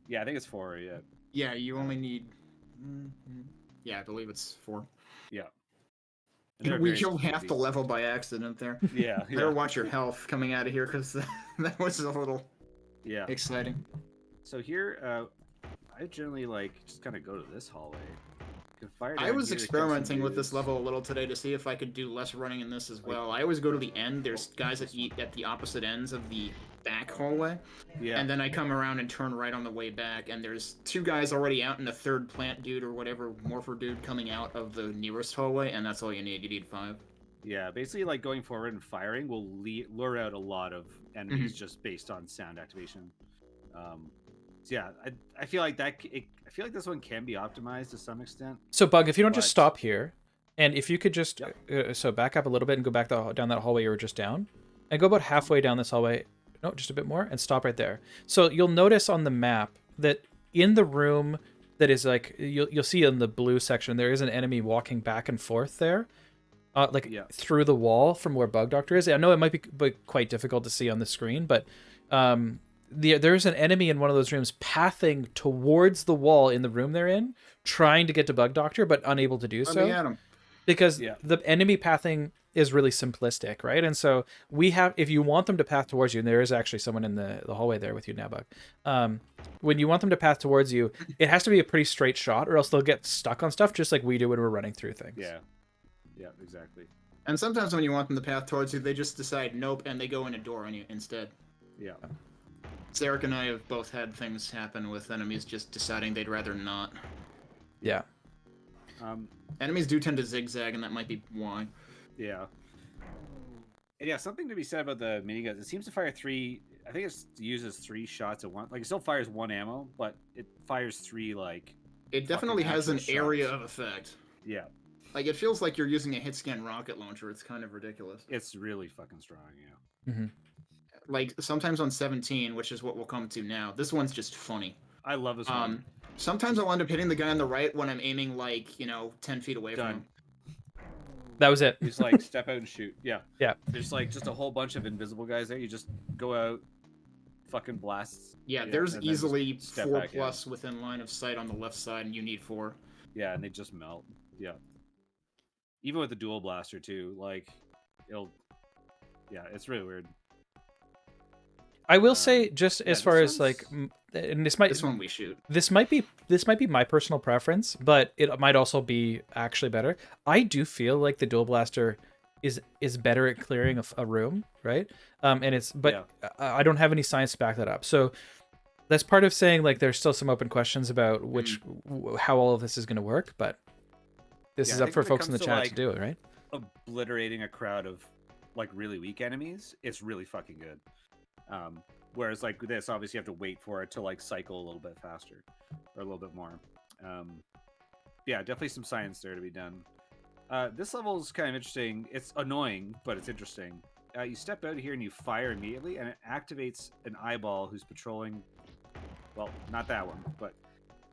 Yeah, I think it's 4, yeah.
Yeah, you only need... Yeah, I believe it's 4.
Yeah. And they're
We
very
killed half the
spooky.
level by accident there.
Yeah,
Better
yeah,
watch your health coming out of here, because that was a little
yeah.
exciting.
So here, I generally like just kind of go to this hallway. You can fire
I
down
was
here to kill some
experimenting with this
dudes.
level a little today to see if I could do less running in this as
Like-
well. I always go to the end. There's guys at the opposite ends of the back hallway,
Yeah,
and then I come around and turn right on the way back, and there's two guys already out in the third plant dude or whatever morpher dude coming out of the nearest hallway, and that's all you need. You need 5.
yeah. Basically, like going forward and firing will lure out a lot of enemies just based on sound activation. So yeah, I feel like I feel like this one can be optimized to some extent.
So Bug, if you don't just
But-
stop here, and if you could just
Yep.
so back up a little bit and go back down that hallway you were just down, and go about halfway down this hallway, no, just a bit more, and stop right there. So you'll notice on the map that in the room that is like you'll see in the blue section there is an enemy walking back and forth there,
Yeah.
through the wall from where Bug Doctor is. I know it might be quite difficult to see on the screen, but there's an enemy in one of those rooms pathing towards the wall in the room they're in, trying to get to Bug Doctor, but unable to do
Let
so.
me at him.
Because
Yeah.
the enemy pathing is really simplistic, right? And so if you want them to path towards you, and there is actually someone in the hallway there with you now, Bug. When you want them to path towards you, it has to be a pretty straight shot, or else they'll get stuck on stuff, just like we do when we're running through things.
Yeah, yeah, exactly.
And sometimes when you want them to path towards you, they just decide nope, and they go in a door on you instead.
Yeah,
Zarek and I have both had things happen with enemies just deciding they'd rather not.
Yeah.
Enemies do tend to zigzag, and that might be why.
yeah. And yeah, something to be said about the miniguns. It seems to fire 3. I think it uses 3 shots at once. Like it still fires 1 ammo, but it fires 3 like.
It definitely has an
actual
area
shots.
of effect.
Yeah,
Like, it feels like you're using a hit scan rocket launcher. It's kind of ridiculous.
it's really fucking strong. Yeah.
Mm-hmm.
Like, sometimes on 17, which is what we'll come to now, this one's just funny.
I love this one.
Sometimes I'll end up hitting the guy on the right when I'm aiming, like, 10 feet away from
Done.
him.
That was it.
He's like step out and shoot. Yeah.
Yeah.
There's like just a whole bunch of invisible guys there. You just go out, fucking blasts.
Yeah, there's
and then just
easily
step
4
back in.
plus within line of sight on the left side, and you need 4.
Yeah, and they just melt. Yeah. Even with the dual blaster too, like it'll. Yeah, it's really weird.
I will say, just
yeah,
as far
this
as like,
one's-
and
This one we shoot.
this might be my personal preference, but it might also be actually better. I do feel like the dual blaster is better at clearing a room, right? I don't have any science to back that up. So that's part of saying like there's still some open questions about how all of this is going to work, but this
Yeah,
is
I
up
think
for
when it
folks in the
comes to,
chat
like,
to do it, right?
Obliterating a crowd of like really weak enemies, it's really fucking good. Whereas like this, obviously you have to wait for it to like cycle a little bit faster or a little bit more. Yeah, definitely some science there to be done. This level is kind of interesting. It's annoying, but it's interesting. You step out here and you fire immediately, and it activates an eyeball who's patrolling. Well, not that one, but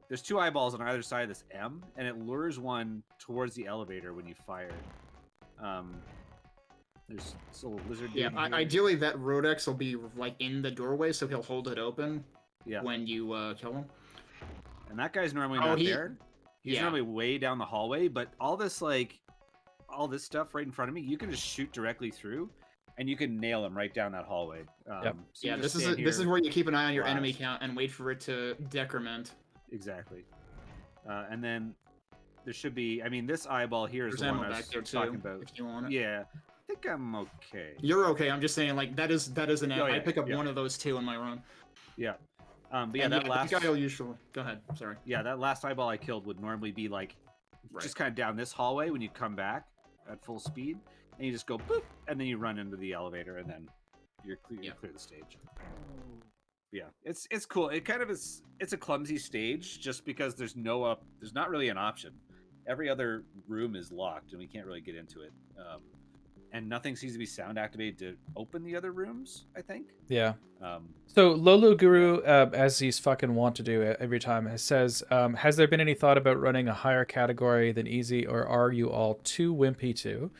there's 2 eyeballs on either side of this M, and it lures one towards the elevator when you fire. There's this little lizard.
Yeah,
dude here.
ideally that Rodex will be, like, in the doorway, so he'll hold it open
Yeah,
when you kill him.
and that guy's normally
Oh,
not there. He's
yeah.
normally way down the hallway, but all this stuff right in front of me, you can just shoot directly through, and you can nail him right down that hallway.
Yep.
So you
Yeah,
just
this
stand
is
here.
where you keep an eye on your enemy
blast.
count and wait for it to decrement.
Exactly. And then there should be. I mean, this eyeball here is
There's
the one
ammo
I was
back there
talking
too,
about.
if you want it.
Yeah, I think I'm okay.
You're okay. I'm just saying, like, that is an.
Oh, yeah,
I pick up
yeah.
one of those 2 in my run.
Yeah. But yeah,
And
that last.
guy will usually. Go ahead. Sorry.
Yeah, that last eyeball I killed would normally be like
Right.
just kind of down this hallway when you come back at full speed, and you just go boop, and then you run into the elevator, and then you're clear. You
Yeah.
clear the stage. Yeah, it's cool. It kind of is. It's a clumsy stage just because there's not really an option. Every other room is locked, and we can't really get into it. And nothing seems to be sound activated to open the other rooms, I think.
Yeah. So Lolo Guru, as he's fucking want to do every time, says, has there been any thought about running a higher category than easy, or are you all too wimpy to?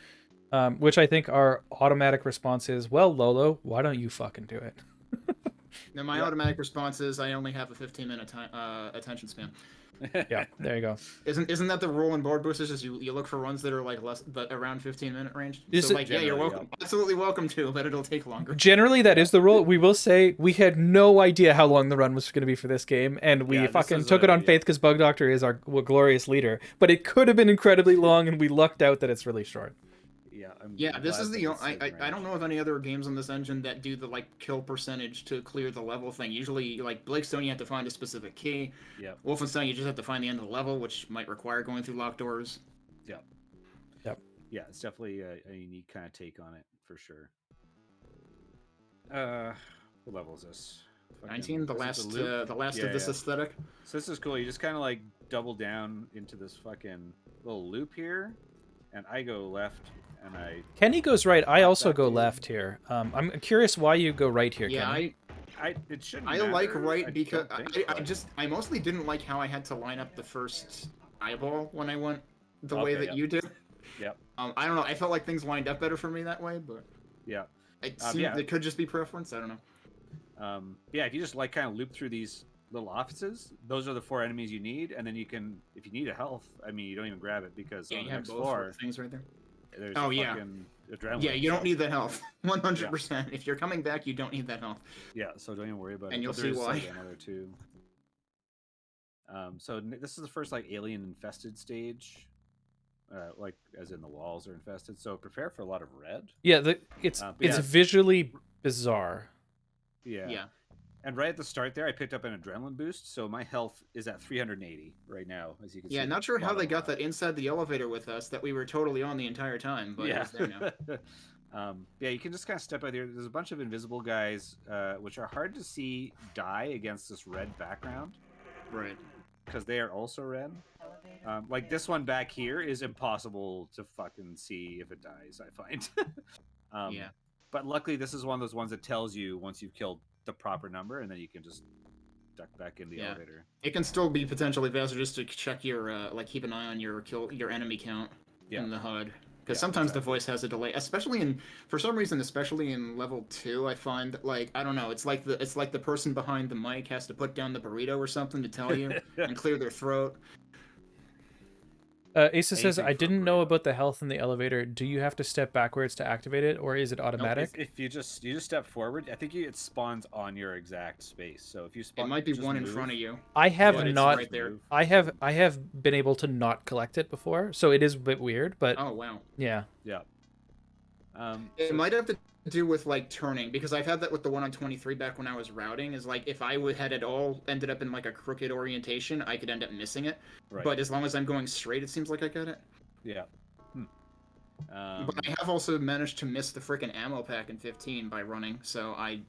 Which I think our automatic response is, well, Lolo, why don't you fucking do it?
Now my automatic response is I only have a 15-minute attention span.
Yeah, there you go.
Isn't that the rule in board boosters? Is you look for runs that are like less, but around 15-minute range.
Is
So
it-
like, yeah, you're
Generally,
welcome, absolutely welcome to, but it'll take longer.
Generally, that is the rule. We will say we had no idea how long the run was going to be for this game, and we
Yeah, this
fucking
is
took it on
yeah.
faith because Bug Doctor is our glorious leader. But it could have been incredibly long, and we lucked out that it's really short.
Yeah,
Yeah, this is
glad
the
that it's
I
in
I don't know of any other games on this engine that do the like kill percentage to clear the level thing. Usually, like Blakestone, you have to find a specific key.
Yeah,
Wolfenstein, you just have to find the end of the level, which might require going through locked doors.
yeah,
Yep.
yeah. It's definitely a unique kind of take on it for sure. What level is this?
19, the
is it
last
loop?
the last
Yeah,
of this
yeah.
aesthetic.
So this is cool. You just kind of like double down into this fucking little loop here, and I go left, and I
Kenny goes right. I
Pop
also
that
go
dude.
left here. I'm curious why you go right here,
Yeah,
Kenny.
it shouldn't.
I
matter.
like
I
right because
don't think, but-
I mostly didn't like how I had to line up the first eyeball when I went the way
Okay,
that
yeah.
you did.
Yep.
I don't know. I felt like things lined up better for me that way, but
Yeah.
it could just be preference. I don't know.
Yeah, if you just like kind of loop through these little offices, those are the 4 enemies you need, and then you can, if you need a health, I mean, you don't even grab it because
Yeah,
on
you
the
have
next
both
floor,
things right there.
there's
Oh,
a
yeah.
fucking adrenaline.
Yeah, you don't
so-
need the health. 100%. If you're coming back, you don't need that health.
Yeah, so don't even worry about it.
And you'll
But
see
there's,
why.
like, another 2. So this is the first like alien infested stage, like as in the walls are infested. So prepare for a lot of red.
Yeah, it's
yeah.
visually bizarre.
Yeah.
Yeah.
And right at the start there, I picked up an adrenaline boost, so my health is at 380 right now, as you can see.
Yeah, not sure how they got
that
that inside the elevator with us that we were totally on the entire time, but it was there now.
Yeah, you can just kind of step out there. There's a bunch of invisible guys, which are hard to see die against this red background.
Right.
Because they are also red. Like this one back here is impossible to fucking see if it dies, I find.
Yeah.
But luckily, this is one of those ones that tells you once you've killed the proper number, and then you can just duck back in the elevator.
It can still be potentially faster just to check your, like, keep an eye on your enemy count in the HUD. Because sometimes the voice has a delay, especially for some reason, especially in level 2, I find that, like, I don't know, it's like the person behind the mic has to put down the burrito or something to tell you and clear their throat.
Asa says, I didn't know about the health in the elevator. Do you have to step backwards to activate it, or is it automatic?
No, if you just step forward, I think it spawns on your exact space. So if you spawn,
it might be one in front of you.
I have not.
Right there.
I have been able to not collect it before, so it is a bit weird. But
oh wow.
Yeah.
Yeah.
It might have to do with like turning, because I've had that with the one on 23 back when I was routing. Is like if I had it all ended up in like a crooked orientation, I could end up missing it. Right. But as long as I'm going straight, it seems like I got it.
Yeah.
But I have also managed to miss the freaking ammo pack in 15 by running. So I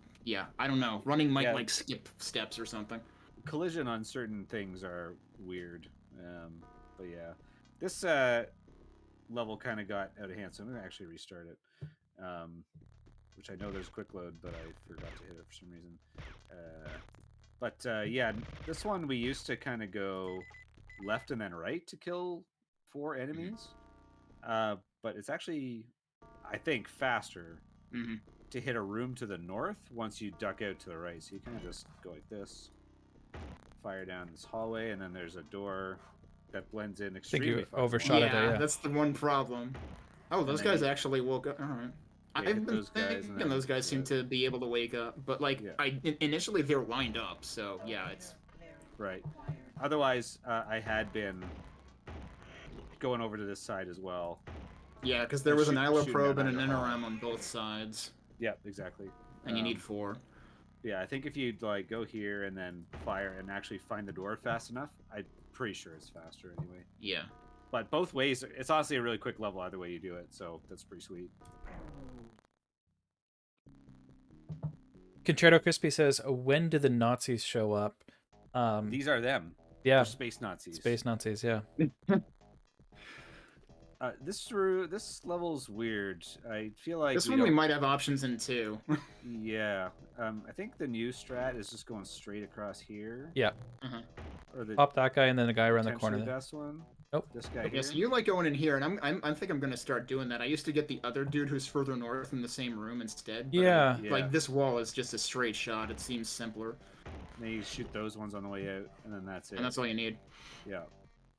don't know. Running might like skip steps or something.
Collision on certain things are weird. But yeah, this level kind of got out of hand, so I'm gonna actually restart it. Which I know there's quick load, but I forgot to hit it for some reason. Yeah, this one we used to kind of go left and then right to kill 4 enemies. But it's actually, I think, faster to hit a room to the north once you duck out to the right. So you kind of just go like this, fire down this hallway, and then there's a door that blends in extremely
I think you
far.
overshot it there, yeah.
That's the one problem. Oh, those guys actually woke up. All right. I've been thinking those guys seem to be able to wake up, but like initially they're lined up, so yeah, it's
right. Otherwise, I had been going over to this side as well.
Yeah, because there was an ILO probe and an NRM on both sides.
Yeah, exactly.
And you need 4.
Yeah, I think if you like go here and then fire and actually find the door fast enough, I'm pretty sure it's faster anyway.
Yeah.
But both ways, it's honestly a really quick level either way you do it, so that's pretty sweet.
Concerto Crispy says, when did the Nazis show up?
These are them.
Yeah.
They're space Nazis.
Space Nazis, yeah.
This level's weird. I feel like
this one we might have options in 2.
Yeah. I think the new strat is just going straight across here.
Yeah.
Or the
pop that guy and then the guy around the corner.
best one.
Nope.
This guy
Yeah,
here.
so you like going in here, and I think I'm gonna start doing that. I used to get the other dude who's further north in the same room instead. But
Yeah.
like this wall is just a straight shot. It seems simpler.
Then you shoot those ones on the way out, and then that's it.
And that's all you need.
Yeah.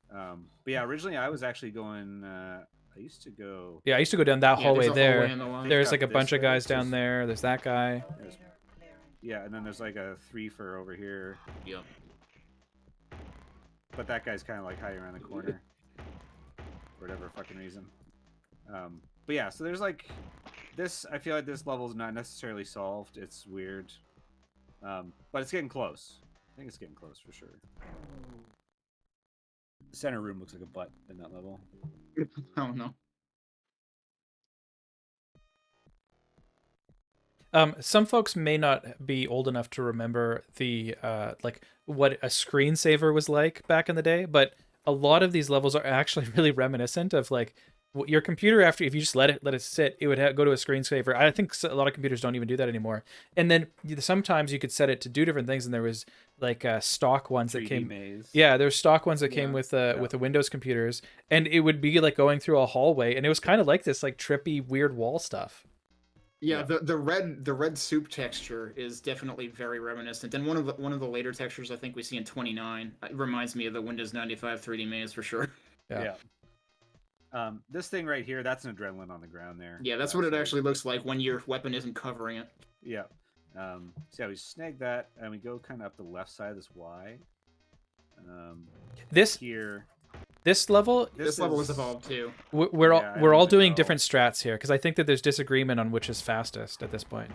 But yeah, originally I was actually going. I used to go.
Yeah, I used to go down that hallway
there's a
there.
hallway in the line.
There's
Yeah,
like a
this
bunch of
way,
guys down
just-
there. There's that guy.
Yeah, and then there's like a 3 for over here.
Yep.
But that guy's kind of like hiding around the corner. For whatever fucking reason. But yeah, so there's like this. I feel like this level is not necessarily solved. It's weird, but it's getting close. I think it's getting close for sure. The center room looks like a butt in that level.
Oh no.
Some folks may not be old enough to remember the like what a screensaver was like back in the day, but a lot of these levels are actually really reminiscent of like your computer. After if you just let it sit, it would go to a screensaver. I think a lot of computers don't even do that anymore. And then sometimes you could set it to do different things, and there was like stock ones that
3D
came.
maze.
Yeah, there's stock ones that came
Yeah.
with the Windows computers, and it would be like going through a hallway, and it was kind of like this like trippy weird wall stuff.
Yeah, the red soup texture is definitely very reminiscent, and one of the later textures I think we see in 29 reminds me of the Windows 95 3D maze for sure.
Yeah.
This thing right here, that's an adrenaline on the ground there.
Yeah, that's what it actually looks like when your weapon isn't covering it.
Yeah. So yeah, we snag that, and we go kind of up the left side of this Y.
This
Here.
this level
This level is evolved too.
we're
Yeah, I
we're all
don't
doing
know.
different strats here because I think that there's disagreement on which is fastest at this point.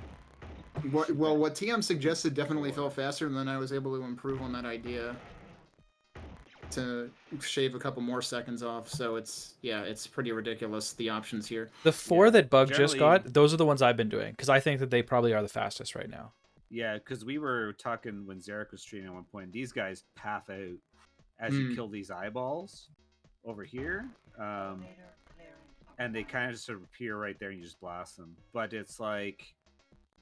Well, what TM suggested definitely felt faster, and then I was able to improve on that idea to shave a couple more seconds off. So it's pretty ridiculous, the options here.
The four
Yeah,
that Bug just
generally-
got, those are the ones I've been doing because I think that they probably are the fastest right now.
Yeah, because we were talking when Zarek was streaming at one point. These guys path out as you kill these eyeballs over here, and they kind of just sort of appear right there, and you just blast them. But it's like,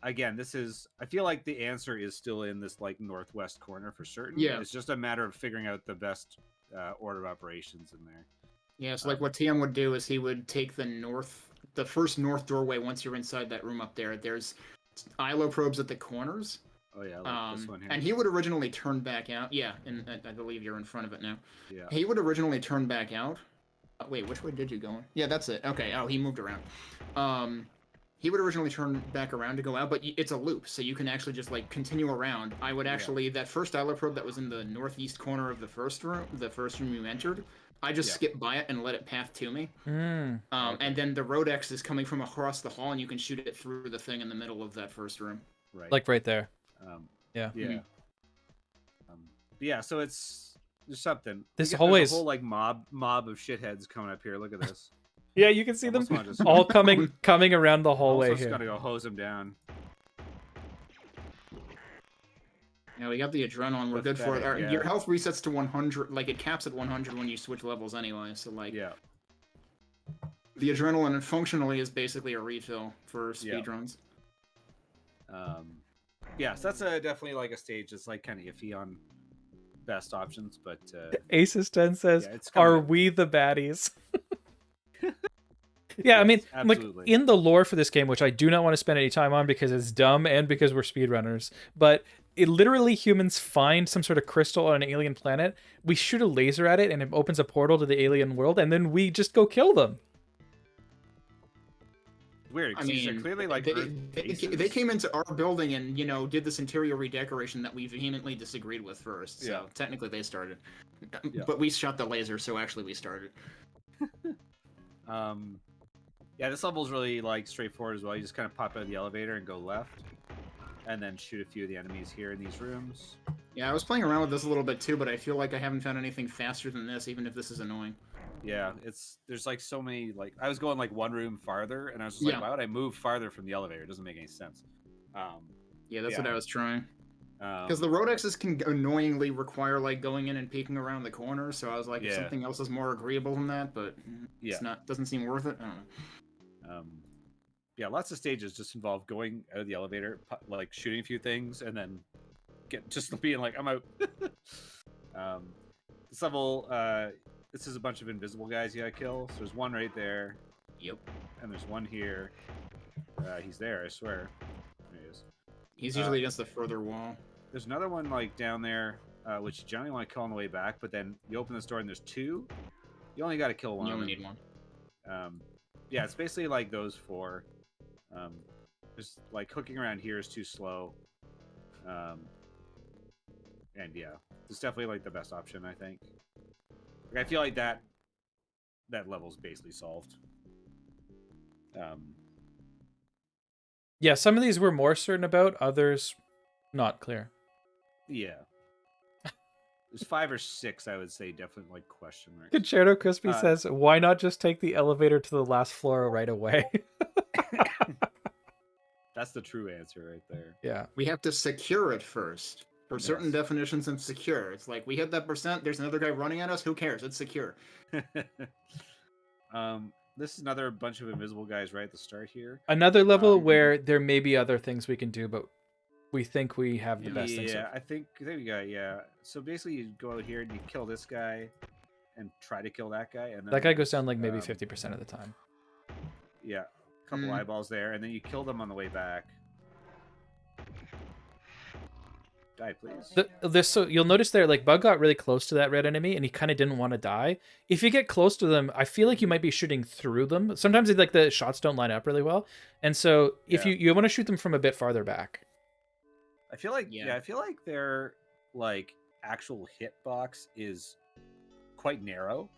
again, this is. I feel like the answer is still in this like northwest corner for certain.
Yeah.
It's just a matter of figuring out the best order of operations in there.
Yeah, so like what TM would do is he would take the first north doorway once you're inside that room up there. There's ILO probes at the corners.
Oh yeah, like this one here.
And he would originally turn back out. Yeah, and I believe you're in front of it now.
Yeah.
He would originally turn back out. Wait, which way did you go? Yeah, that's it. Okay. Oh, he moved around. He would originally turn back around to go out, but it's a loop, so you can actually just like continue around. I would actually that first ILO probe that was in the northeast corner of the first room you entered. I just skipped by it and let it path to me. And then the Rodex is coming from across the hall, and you can shoot it through the thing in the middle of that first room.
Right.
Like right there.
Yeah. Yeah. So there's something.
This
There's
hallway
a
is-
whole like mob of shitheads coming up here. Look at this.
Yeah, you can see them
Almost wanna just-
all coming around the hallway
Also just
here.
gotta go hose them down.
Yeah, we got the adrenaline. We're good for it.
Pathetic, yeah.
Your health resets to 100. Like it caps at 100 when you switch levels anyway. So like,
Yeah.
the adrenaline functionally is basically a refill for speedruns.
Yeah. So that's definitely like a stage that's like kind of iffy on best options, but
Aces 10 says,
Yeah, it's coming
"Are
up.
we the baddies?" Yeah, I mean, like
absolutely.
in the lore for this game, which I do not want to spend any time on because it's dumb and because we're speedrunners, but it literally humans find some sort of crystal on an alien planet. We shoot a laser at it, and it opens a portal to the alien world, and then we just go kill them.
Weird.
I
'cause these are
mean,
clearly like Earth
they
bases.
came into our building and did this interior redecoration that we vehemently disagreed with first. So
Yeah.
technically they started,
Yeah.
but we shot the laser, so actually we started.
Yeah, this level's really like straightforward as well. You just kind of pop out of the elevator and go left, and then shoot a few of the enemies here in these rooms.
Yeah, I was playing around with this a little bit too, but I feel like I haven't found anything faster than this, even if this is annoying.
Yeah, there's like so many like I was going like one room farther, and I was just like,
Yeah.
why would I move farther from the elevator? It doesn't make any sense.
Yeah, that's
Yeah.
what I was trying.
Because
Because the Rodexes can annoyingly require like going in and peeking around the corner, so I was like, if
Yeah.
something else is more agreeable than that, but
Yeah.
it's not. Doesn't seem worth it. I don't know.
yeah, lots of stages just involve going out of the elevator, like shooting a few things, and then just being like, I'm out. This level, this is a bunch of invisible guys you gotta kill. So there's one right there.
Yep.
And there's one here. He's there, I swear. There he is.
He's usually against the further wall.
There's another one like down there, which you generally want to kill on the way back. But then you open this door and there's two. You only got to kill one.
You only need one.
Yeah, it's basically like those four. Just like hooking around here is too slow. And yeah, it's definitely like the best option, I think. Like, I feel like that level's basically solved.
Yeah, some of these we're more certain about, others not clear.
Yeah. There's 5 or 6, I would say, definitely like question marks.
Concerto Crispy says, why not just take the elevator to the last floor right away?
That's the true answer right there.
Yeah.
We have to secure it first. For certain definitions of secure. It's like, we hit that percent, there's another guy running at us, who cares? It's secure.
This is another bunch of invisible guys right at the start here.
Another level where there may be other things we can do, but we think we have the best things.
Yeah, I think there you go. Yeah. So basically, you go out here and you kill this guy, and try to kill that guy, and then
that guy goes down like maybe 50% of the time.
Yeah, a couple eyeballs there, and then you kill them on the way back. Die, please.
So you'll notice there, like Bug got really close to that red enemy, and he kind of didn't want to die. If you get close to them, I feel like you might be shooting through them. Sometimes like the shots don't line up really well, and so if you want to shoot them from a bit farther back.
I feel like I feel like their like actual hitbox is quite narrow,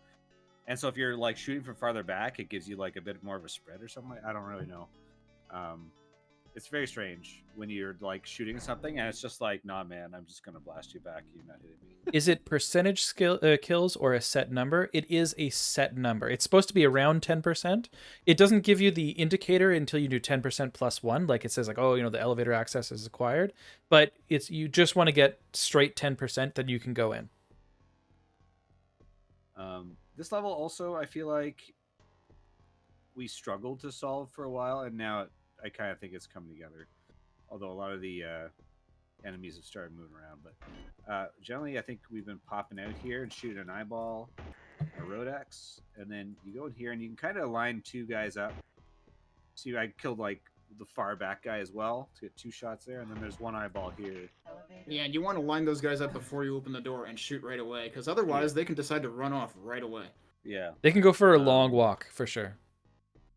and so if you're like shooting from farther back, it gives you like a bit more of a spread or something. I don't really know. It's very strange when you're like shooting something and it's just like, nah, man, I'm just gonna blast you back. You're not hitting me.
Is it percentage kills or a set number? It is a set number. It's supposed to be around 10%. It doesn't give you the indicator until you do 10% plus 1. Like it says like, oh, the elevator access is acquired. But it's you just want to get straight 10%, then you can go in.
This level also, I feel like we struggled to solve for a while, and now I kind of think it's come together. Although a lot of the enemies have started moving around, but generally I think we've been popping out here and shooting an eyeball, a Rodex, and then you go in here and you can kind of line 2 guys up. See, I killed like the far back guy as well to get 2 shots there, and then there's 1 eyeball here.
Yeah, and you want to line those guys up before you open the door and shoot right away, because otherwise they can decide to run off right away.
Yeah,
they can go for a long walk for sure.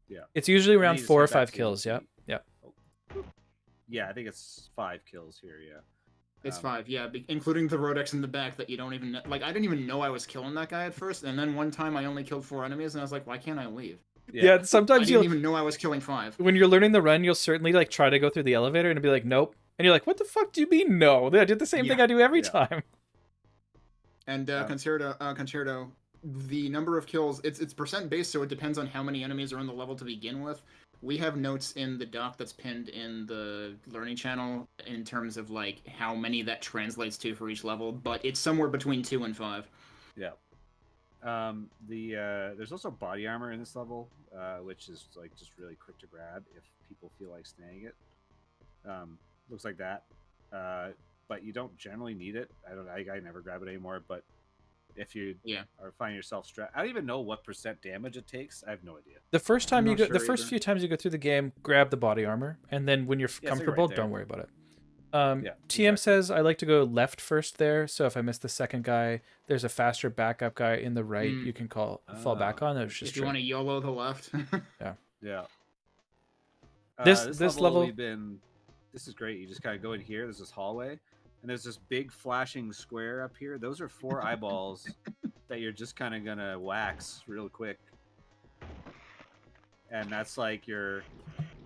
Yeah,
it's usually around 4 or 5 kills. Yep.
Yeah, I think it's 5 kills here. Yeah,
it's 5. Yeah, including the Rodex in the back that you don't even like. I didn't even know I was killing that guy at first, and then one time I only killed 4 enemies, and I was like, why can't I leave?
Yeah, sometimes
I didn't even know I was killing 5.
When you're learning the run, you'll certainly like try to go through the elevator and be like, nope. And you're like, what the fuck do you mean no? I did the same thing I do every time.
And Concerto, the number of kills, it's percent based, so it depends on how many enemies are in the level to begin with. We have notes in the doc that's pinned in the learning channel in terms of like how many that translates to for each level, but it's somewhere between 2 and 5.
Yeah. There's also body armor in this level, which is like just really quick to grab if people feel like staying it. Looks like that, but you don't generally need it. I never grab it anymore. But if you are finding yourself stressed, I don't even know what % damage it takes. I have no idea.
The first time the first few times you go through the game, grab the body armor, and then when you're comfortable, don't worry about it. TM says I like to go left first there, so if I miss the second guy, there's a faster backup guy in the right you can fall back on. That was just
if you want to YOLO the left.
Yeah.
This level
this is great. You just kind of go in here. There's this hallway, and there's this big flashing square up here. Those are 4 eyeballs that you're just kind of gonna wax real quick, and that's like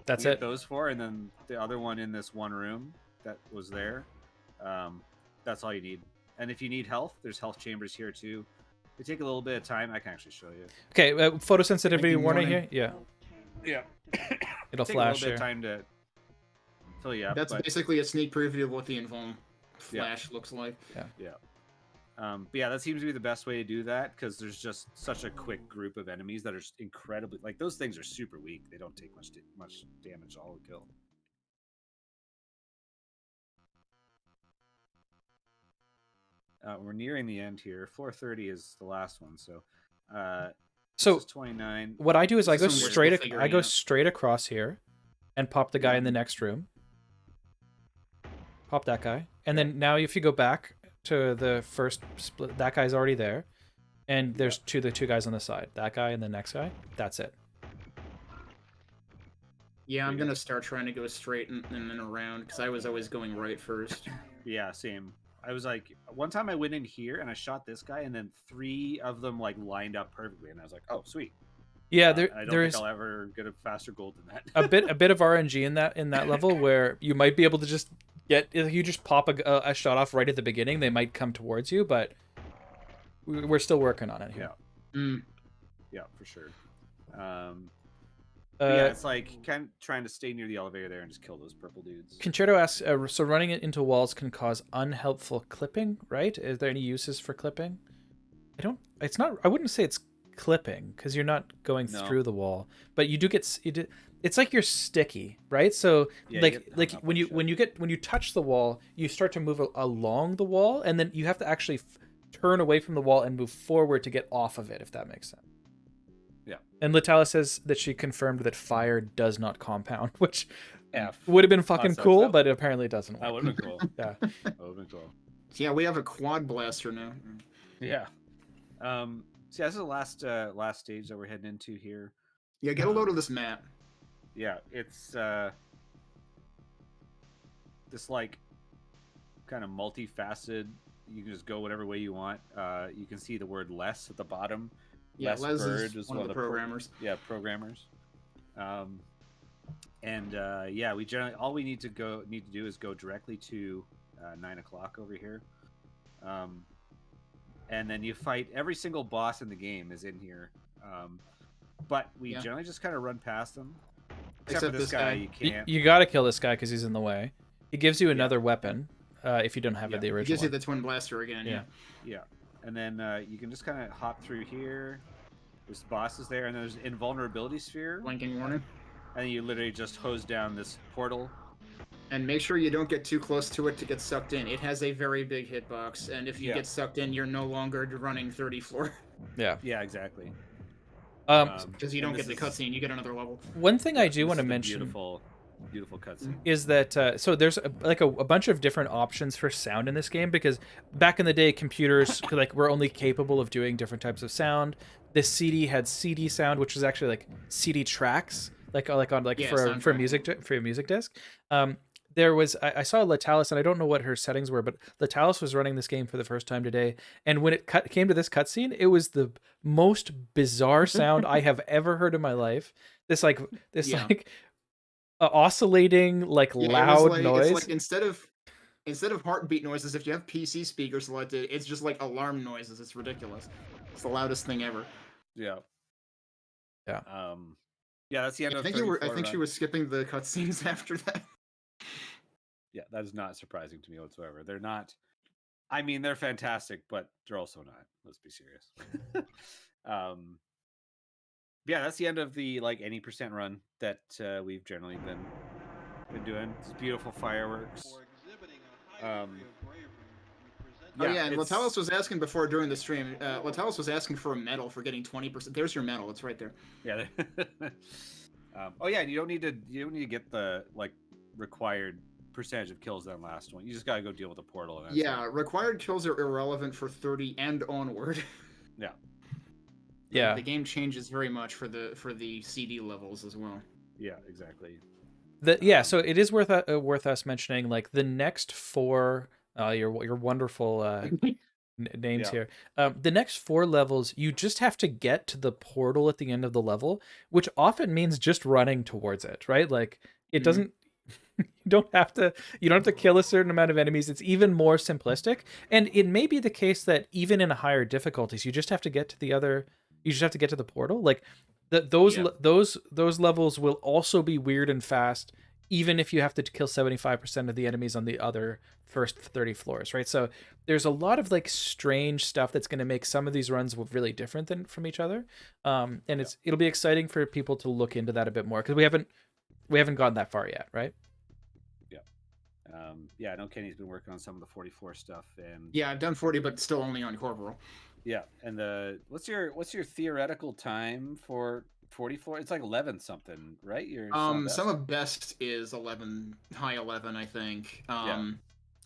that's it.
Those 4, and then the other one in this one room that was there. That's all you need. And if you need health, there's health chambers here too. They take a little bit of time. I can actually show you.
Okay, photosensitivity warning here. Yeah. It'll flash
a little bit of time to fill you up.
That's basically a sneak preview of what the Invuln flash looks like.
Yeah. But yeah, that seems to be the best way to do that, because there's just such a quick group of enemies that are incredibly like those things are super weak. They don't take much damage all to kill. we're nearing the end here. Floor 30 is the last one, so this
So
is 29.
what I do is I
This
go
is when we're still
I go
figuring out.
straight across here, and pop the guy
Yeah.
in the next room. Pop that guy, and
Okay.
then now if you go back to the first split, that guy's already there, and there's the two guys on the side. That guy and the next guy. That's it.
Yeah, I'm
There you
gonna start trying to go straight and then around because I was always going right first.
Yeah, same. I was like, one time I went in here and I shot this guy, and then 3 of them like lined up perfectly, and I was like, oh, sweet.
Yeah,
I
there
don't
there
think
is
I'll ever get a faster gold than that.
a bit of RNG in that level where you might be able to just get if you just pop a shot off right at the beginning, they might come towards you, but we're still working on it here.
Yeah, for sure. But yeah,
Uh,
it's like kind of trying to stay near the elevator there and just kill those purple dudes.
Concerto asks, so running it into walls can cause unhelpful clipping, right? Is there any uses for clipping? It's not. I wouldn't say it's clipping because you're not going
No.
through the wall, but you do get. It's like you're sticky, right? So
Yeah, you
like
get hung up on shit.
when you touch the wall, you start to move along the wall, and then you have to actually turn away from the wall and move forward to get off of it, if that makes sense.
Yeah.
And Latala says that she confirmed that fire does not compound, which
F.
would have been fucking
sucks.
cool,
That-
but apparently it doesn't work.
That would have been cool.
Yeah.
That would have been cool.
So yeah, we have a quad blaster now.
Yeah. So this is the last stage that we're heading into here.
Yeah, get a load of this map.
Yeah, it's this like kind of multifaceted. You can just go whatever way you want. You can see the word "less" at the bottom.
Yeah,
Les
Les
Bird
is one of the programmers.
programmers. Yeah, we generally all we need to do is go directly to 9 o'clock over here. And then you fight every single boss in the game is in here. But we generally just kind of run past them. Except for this guy, you can't.
You got to kill this guy because he's in the way. He gives you another weapon if you don't have it the
It
original.
gives you the twin blaster again. Yeah.
And then you can just kind of hop through here. There's bosses there, and there's invulnerability sphere.
Blinking warning.
And then you literally just hose down this portal.
And make sure you don't get too close to it to get sucked in. It has a very big hitbox, and if you get sucked in, you're no longer running 30 floor.
Yeah.
Yeah, exactly.
Because you don't get the cutscene, you get another level.
One thing I do want to mention
beautiful cutscene
is that so there's a bunch of different options for sound in this game, because back in the day computers like were only capable of doing different types of sound. The CD had CD sound, which was actually like CD tracks, for a music disc. There was I saw Latalis, and I don't know what her settings were, but Latalis was running this game for the first time today, and when it came to this cutscene, it was the most bizarre sound I have ever heard in my life. This oscillating loud noise.
It's like instead of heartbeat noises, if you have PC speakers selected, it's just like alarm noises. It's ridiculous. It's the loudest thing ever.
Yeah.
Yeah.
Yeah, that's the end of.
I think she was skipping the cutscenes after that.
Yeah, that is not surprising to me whatsoever. They're not. I mean, they're fantastic, but they're also not. Let's be serious. Yeah, that's the end of the any % run that we've generally been doing. It's beautiful fireworks.
And Latalis was asking before during the stream. Latalis was asking for a medal for getting 20%. There's your medal. It's right there.
Yeah. You don't need to get the required percentage of kills than last one. You just gotta go deal with the portal. And
required kills are irrelevant for 30 and onward.
Yeah.
Yeah.
The game changes very much for the CD levels as well.
Yeah, exactly.
So it is worth us mentioning the next 4 your wonderful names here. The next 4 levels, you just have to get to the portal at the end of the level, which often means just running towards it, right? It doesn't. You don't have to kill a certain amount of enemies. It's even more simplistic, and it may be the case that even in higher difficulties, you just have to get to the portal. Those levels will also be weird and fast, even if you have to kill 75% of the enemies on the other first 30 floors, right? So there's a lot of strange stuff that's going to make some of these runs really different from each other. It'll be exciting for people to look into that a bit more, because we haven't gone that far yet, right?
Yeah, Yeah, I know Kenny's been working on some of the 44 stuff, and
Yeah, I've done 40, but still only on Corporal.
yeah, and what's your theoretical time for 44? It's like 11 something, right? Your
Some of best is 11, high 11, I think.
Yeah.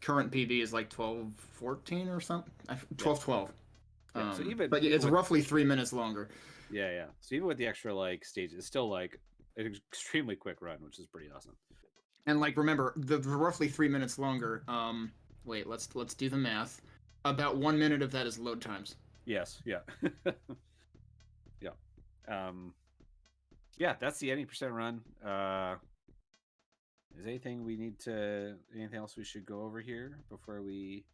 Current PB is like 12:14 or something. 12:12.
Yeah. So even
But it's
with,
roughly 3 minutes longer.
yeah. So even with the extra like stages, it's still like an extremely quick run, which is pretty awesome.
And like, remember, the roughly 3 minutes longer. Wait, let's do the math. About 1 minute of that is load times.
Yes. Yeah. Yeah. Yeah. That's the 80% run. Is anything else we should go over here before we?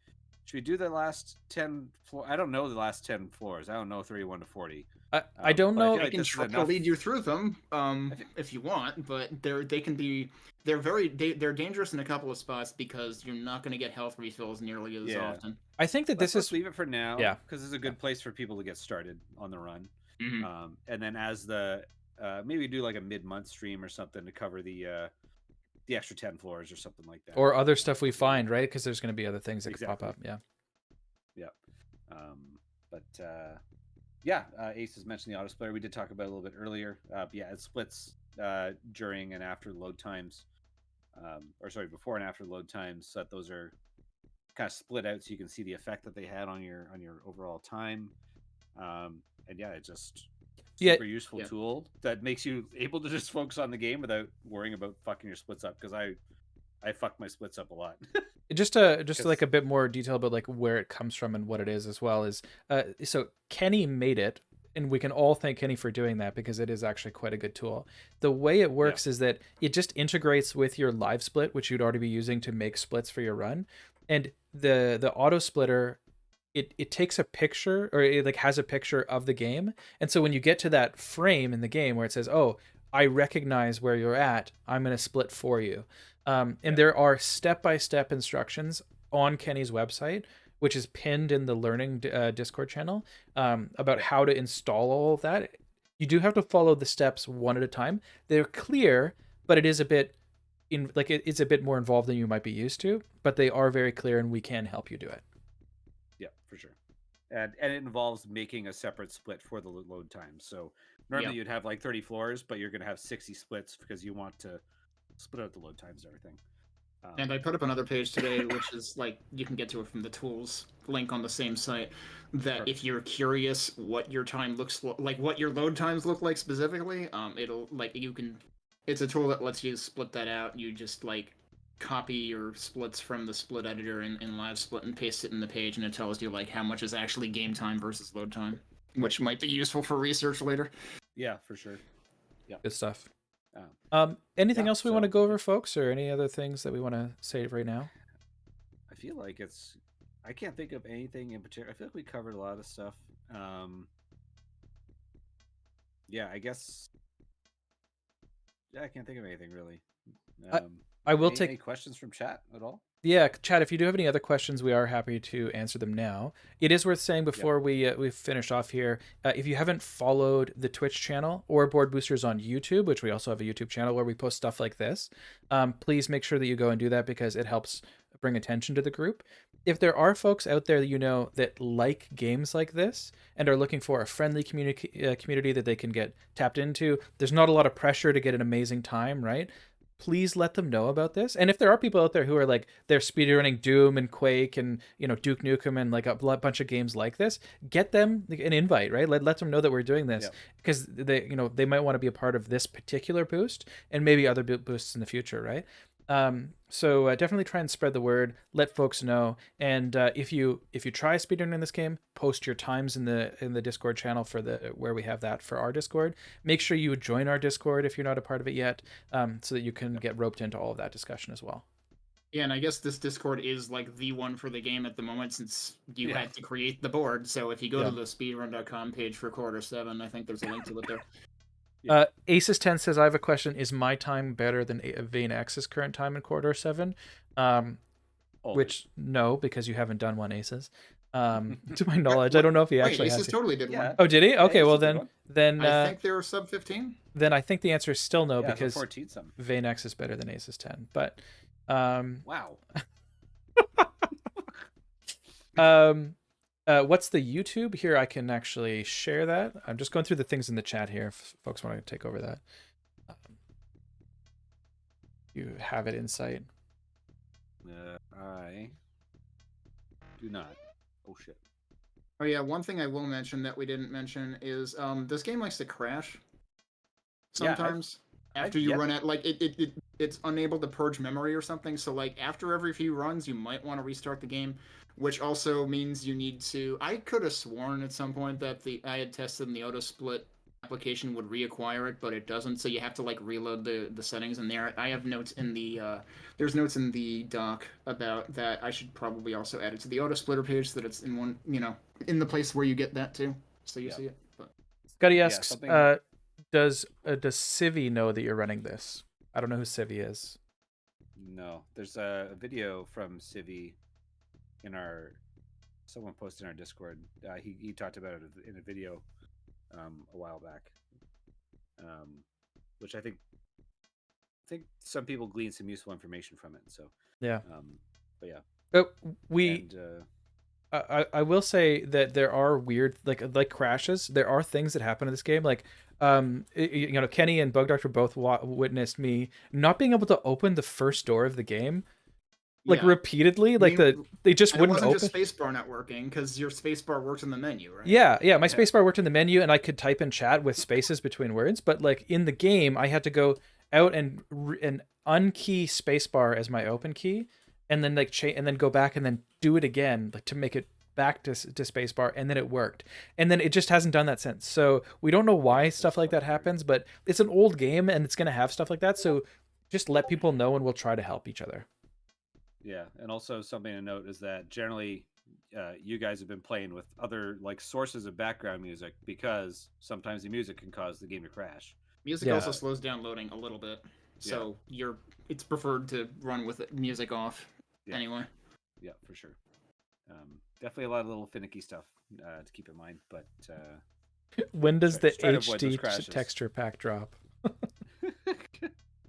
Should we do the last 10 floor? I don't know the last 10 floors. I don't know 31 to 40.
I don't
but I
know.
feel
I
like
can
this is
try to
enough.
lead you through them if you want, but they can be they're dangerous in a couple of spots because you're not going to get health refills nearly as
Yeah.
often.
I think that
Let's leave it for now.
Yeah.
Because it's a good place for people to get started on the run.
Mhm.
And then as the maybe do like a mid-month stream or something to cover the extra 10 floors or something like that.
Or other stuff we find, right? Because there's going to be other things that could pop up. Yeah.
Yeah. But yeah, Ace has mentioned the auto splitter. We did talk about it a little bit earlier. Yeah, it splits during and after load times. Or sorry, before and after load times, so that those are kind of split out so you can see the effect that they had on your overall time. And yeah, it's just super useful tool that makes you able to just focus on the game without worrying about fucking your splits up, because I fuck my splits up a lot.
just like a bit more detail about like where it comes from and what it is as well is so Kenny made it, and we can all thank Kenny for doing that because it is actually quite a good tool. The way it works is that it just integrates with your live split, which you'd already be using to make splits for your run, and the auto splitter, it takes a picture, or it like has a picture of the game, and so when you get to that frame in the game where it says, oh, I recognize where you're at, I'm going to split for you. And there are step-by-step instructions on Kenny's website, which is pinned in the learning Discord channel, about how to install all of that. You do have to follow the steps one at a time. They're clear, but it is a bit it's a bit more involved than you might be used to, but they are very clear, and we can help you do it.
Yeah, for sure. And it involves making a separate split for the load time. So normally you'd have like 30 floors, but you're going to have 60 splits because you want to split out the load times and everything.
And I put up another page today, which is like, you can get to it from the tools link on the same site, that if you're curious what your time looks like, what your load times look like specifically, it'll like, it's a tool that lets you split that out. You just like copy your splits from the split editor in live split and paste it in the page, and it tells you like how much is actually game time versus load time, which might be useful for research later.
Yeah, for sure. Yeah,
good stuff. Anything else we want to go over, folks, or any other things that we want to say right now?
I feel like I can't think of anything in particular. I feel like we covered a lot of stuff. Yeah, I guess. Yeah, I can't think of anything really.
I will take
any questions from chat at all.
Yeah, chat, if you do have any other questions, we are happy to answer them now. It is worth saying before we finish off here, if you haven't followed the Twitch channel or Board Boosters on YouTube, which we also have a YouTube channel where we post stuff like this, please make sure that you go and do that because it helps bring attention to the group. If there are folks out there that like games like this and are looking for a friendly community that they can get tapped into, there's not a lot of pressure to get an amazing time, right? Please let them know about this. And if there are people out there who are like, they're speedrunning Doom and Quake and, Duke Nukem and like a bunch of games like this, get them an invite, right? Let them know that we're doing this because they might want to be a part of this particular boost and maybe other boosts in the future, right? So definitely try and spread the word, let folks know. And if you try speedrunning this game, post your times in the Discord channel where we have that for our Discord. Make sure you join our Discord if you're not a part of it yet, so that you can get roped into all of that discussion as well.
Yeah, and I guess this Discord is like the one for the game at the moment since you had to create the board. So if you go to the speedrun.com page for quarter 7, I think there's a link to it there.
Aces10 says, I have a question. Is my time better than Vane X's current time in quarter 7? Which, no, because you haven't done one, Aces. To my knowledge, I don't know if he actually
Aces totally did one.
Oh, did he? Okay, well then
I think they were sub 15.
Then I think the answer is still no, because
14 something.
Vane X is better than Aces 10. But
Wow.
What's the YouTube? Here, I can actually share that. I'm just going through the things in the chat here if folks want to take over that. You have it in sight.
I do not. Oh shit.
Oh yeah, one thing I will mention that we didn't mention is this game likes to crash
Yeah,
sometimes
I've
after you
yet-
run it. Like it's unable to purge memory or something. So like after every few runs, you might want to restart the game, which also means you need to. I could have sworn at some point that I had tested and the auto split application would reacquire it, but it doesn't. So you have to like reload the settings in there. I have notes in the there's notes in the doc about that. I should probably also add it to the auto splitter page so that it's in one, in the place where you get that too, so you see it. But
Scotty asks,
something-
does Civi know that you're running this? I don't know who Civi is.
No, there's a video from Civi in our. Someone posted in our Discord. He talked about it in a video a while back, which I think some people glean some useful information from it. So
Yeah.
But yeah.
We.
And,
I will say that there are weird like crashes. There are things that happen in this game, like Kenny and Bug Doctor both witnessed me not being able to open the first door of the game, like
yeah.
repeatedly. Like they just
And
wouldn't
it wasn't
open.
just spacebar not working because your spacebar works in the menu, right?
Yeah. My spacebar worked in the menu, and I could type in chat with spaces between words. But like in the game, I had to go out and unkey spacebar as my open key, and then and then go back and then do it again, like to make it back to spacebar, and then it worked, and then it just hasn't done that since. So we don't know why stuff like that happens, but it's an old game and it's gonna have stuff like that. So just let people know, and we'll try to help each other.
Yeah, and also something to note is that generally, you guys have been playing with other like sources of background music because sometimes the music can cause the game to crash.
Music also slows down loading a little bit, so it's preferred to run with music off anyway.
Yeah, for sure. Definitely a lot of little finicky stuff to keep in mind, but
when does the
try to avoid those
HD
crashes.
texture pack drop?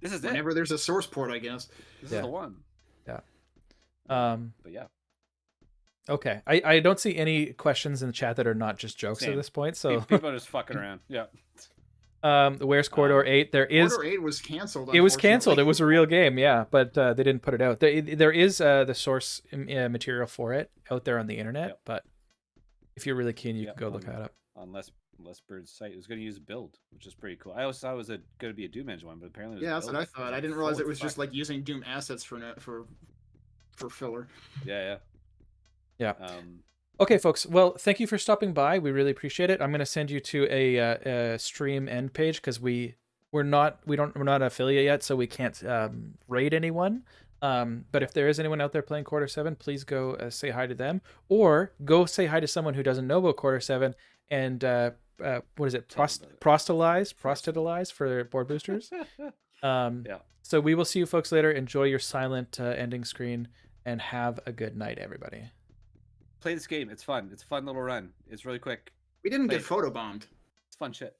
This is
Whenever
it.
there's a source port, I guess.
This is the one.
Yeah.
But yeah.
Okay. I don't see any questions in the chat that are not just jokes at this point. So
people are just fucking around. Yeah.
Where's Corridor 8? There is
Corridor 8 was canceled.
It was canceled. It was a real game, yeah, but they didn't put it out. There is the source material for it out there on the internet, but if you're really keen, you can go look that up.
On Les Bird's site, it was going to use build, which is pretty cool. I always thought it was going to be a Doom Engine one, but apparently it was
that's what I thought. I didn't realize it was just like using Doom assets for filler.
Yeah.
Okay, folks. Well, thank you for stopping by. We really appreciate it. I'm going to send you to a stream end page because we're not an affiliate yet, so we can't raid anyone. But if there is anyone out there playing Quarter 7, please go say hi to them, or go say hi to someone who doesn't know about Quarter 7 and what is it? Prostatize for board boosters. So we will see you folks later. Enjoy your silent ending screen and have a good night, everybody.
Play this game. It's fun. It's a fun little run. It's really quick.
We didn't get photobombed.
It's fun shit.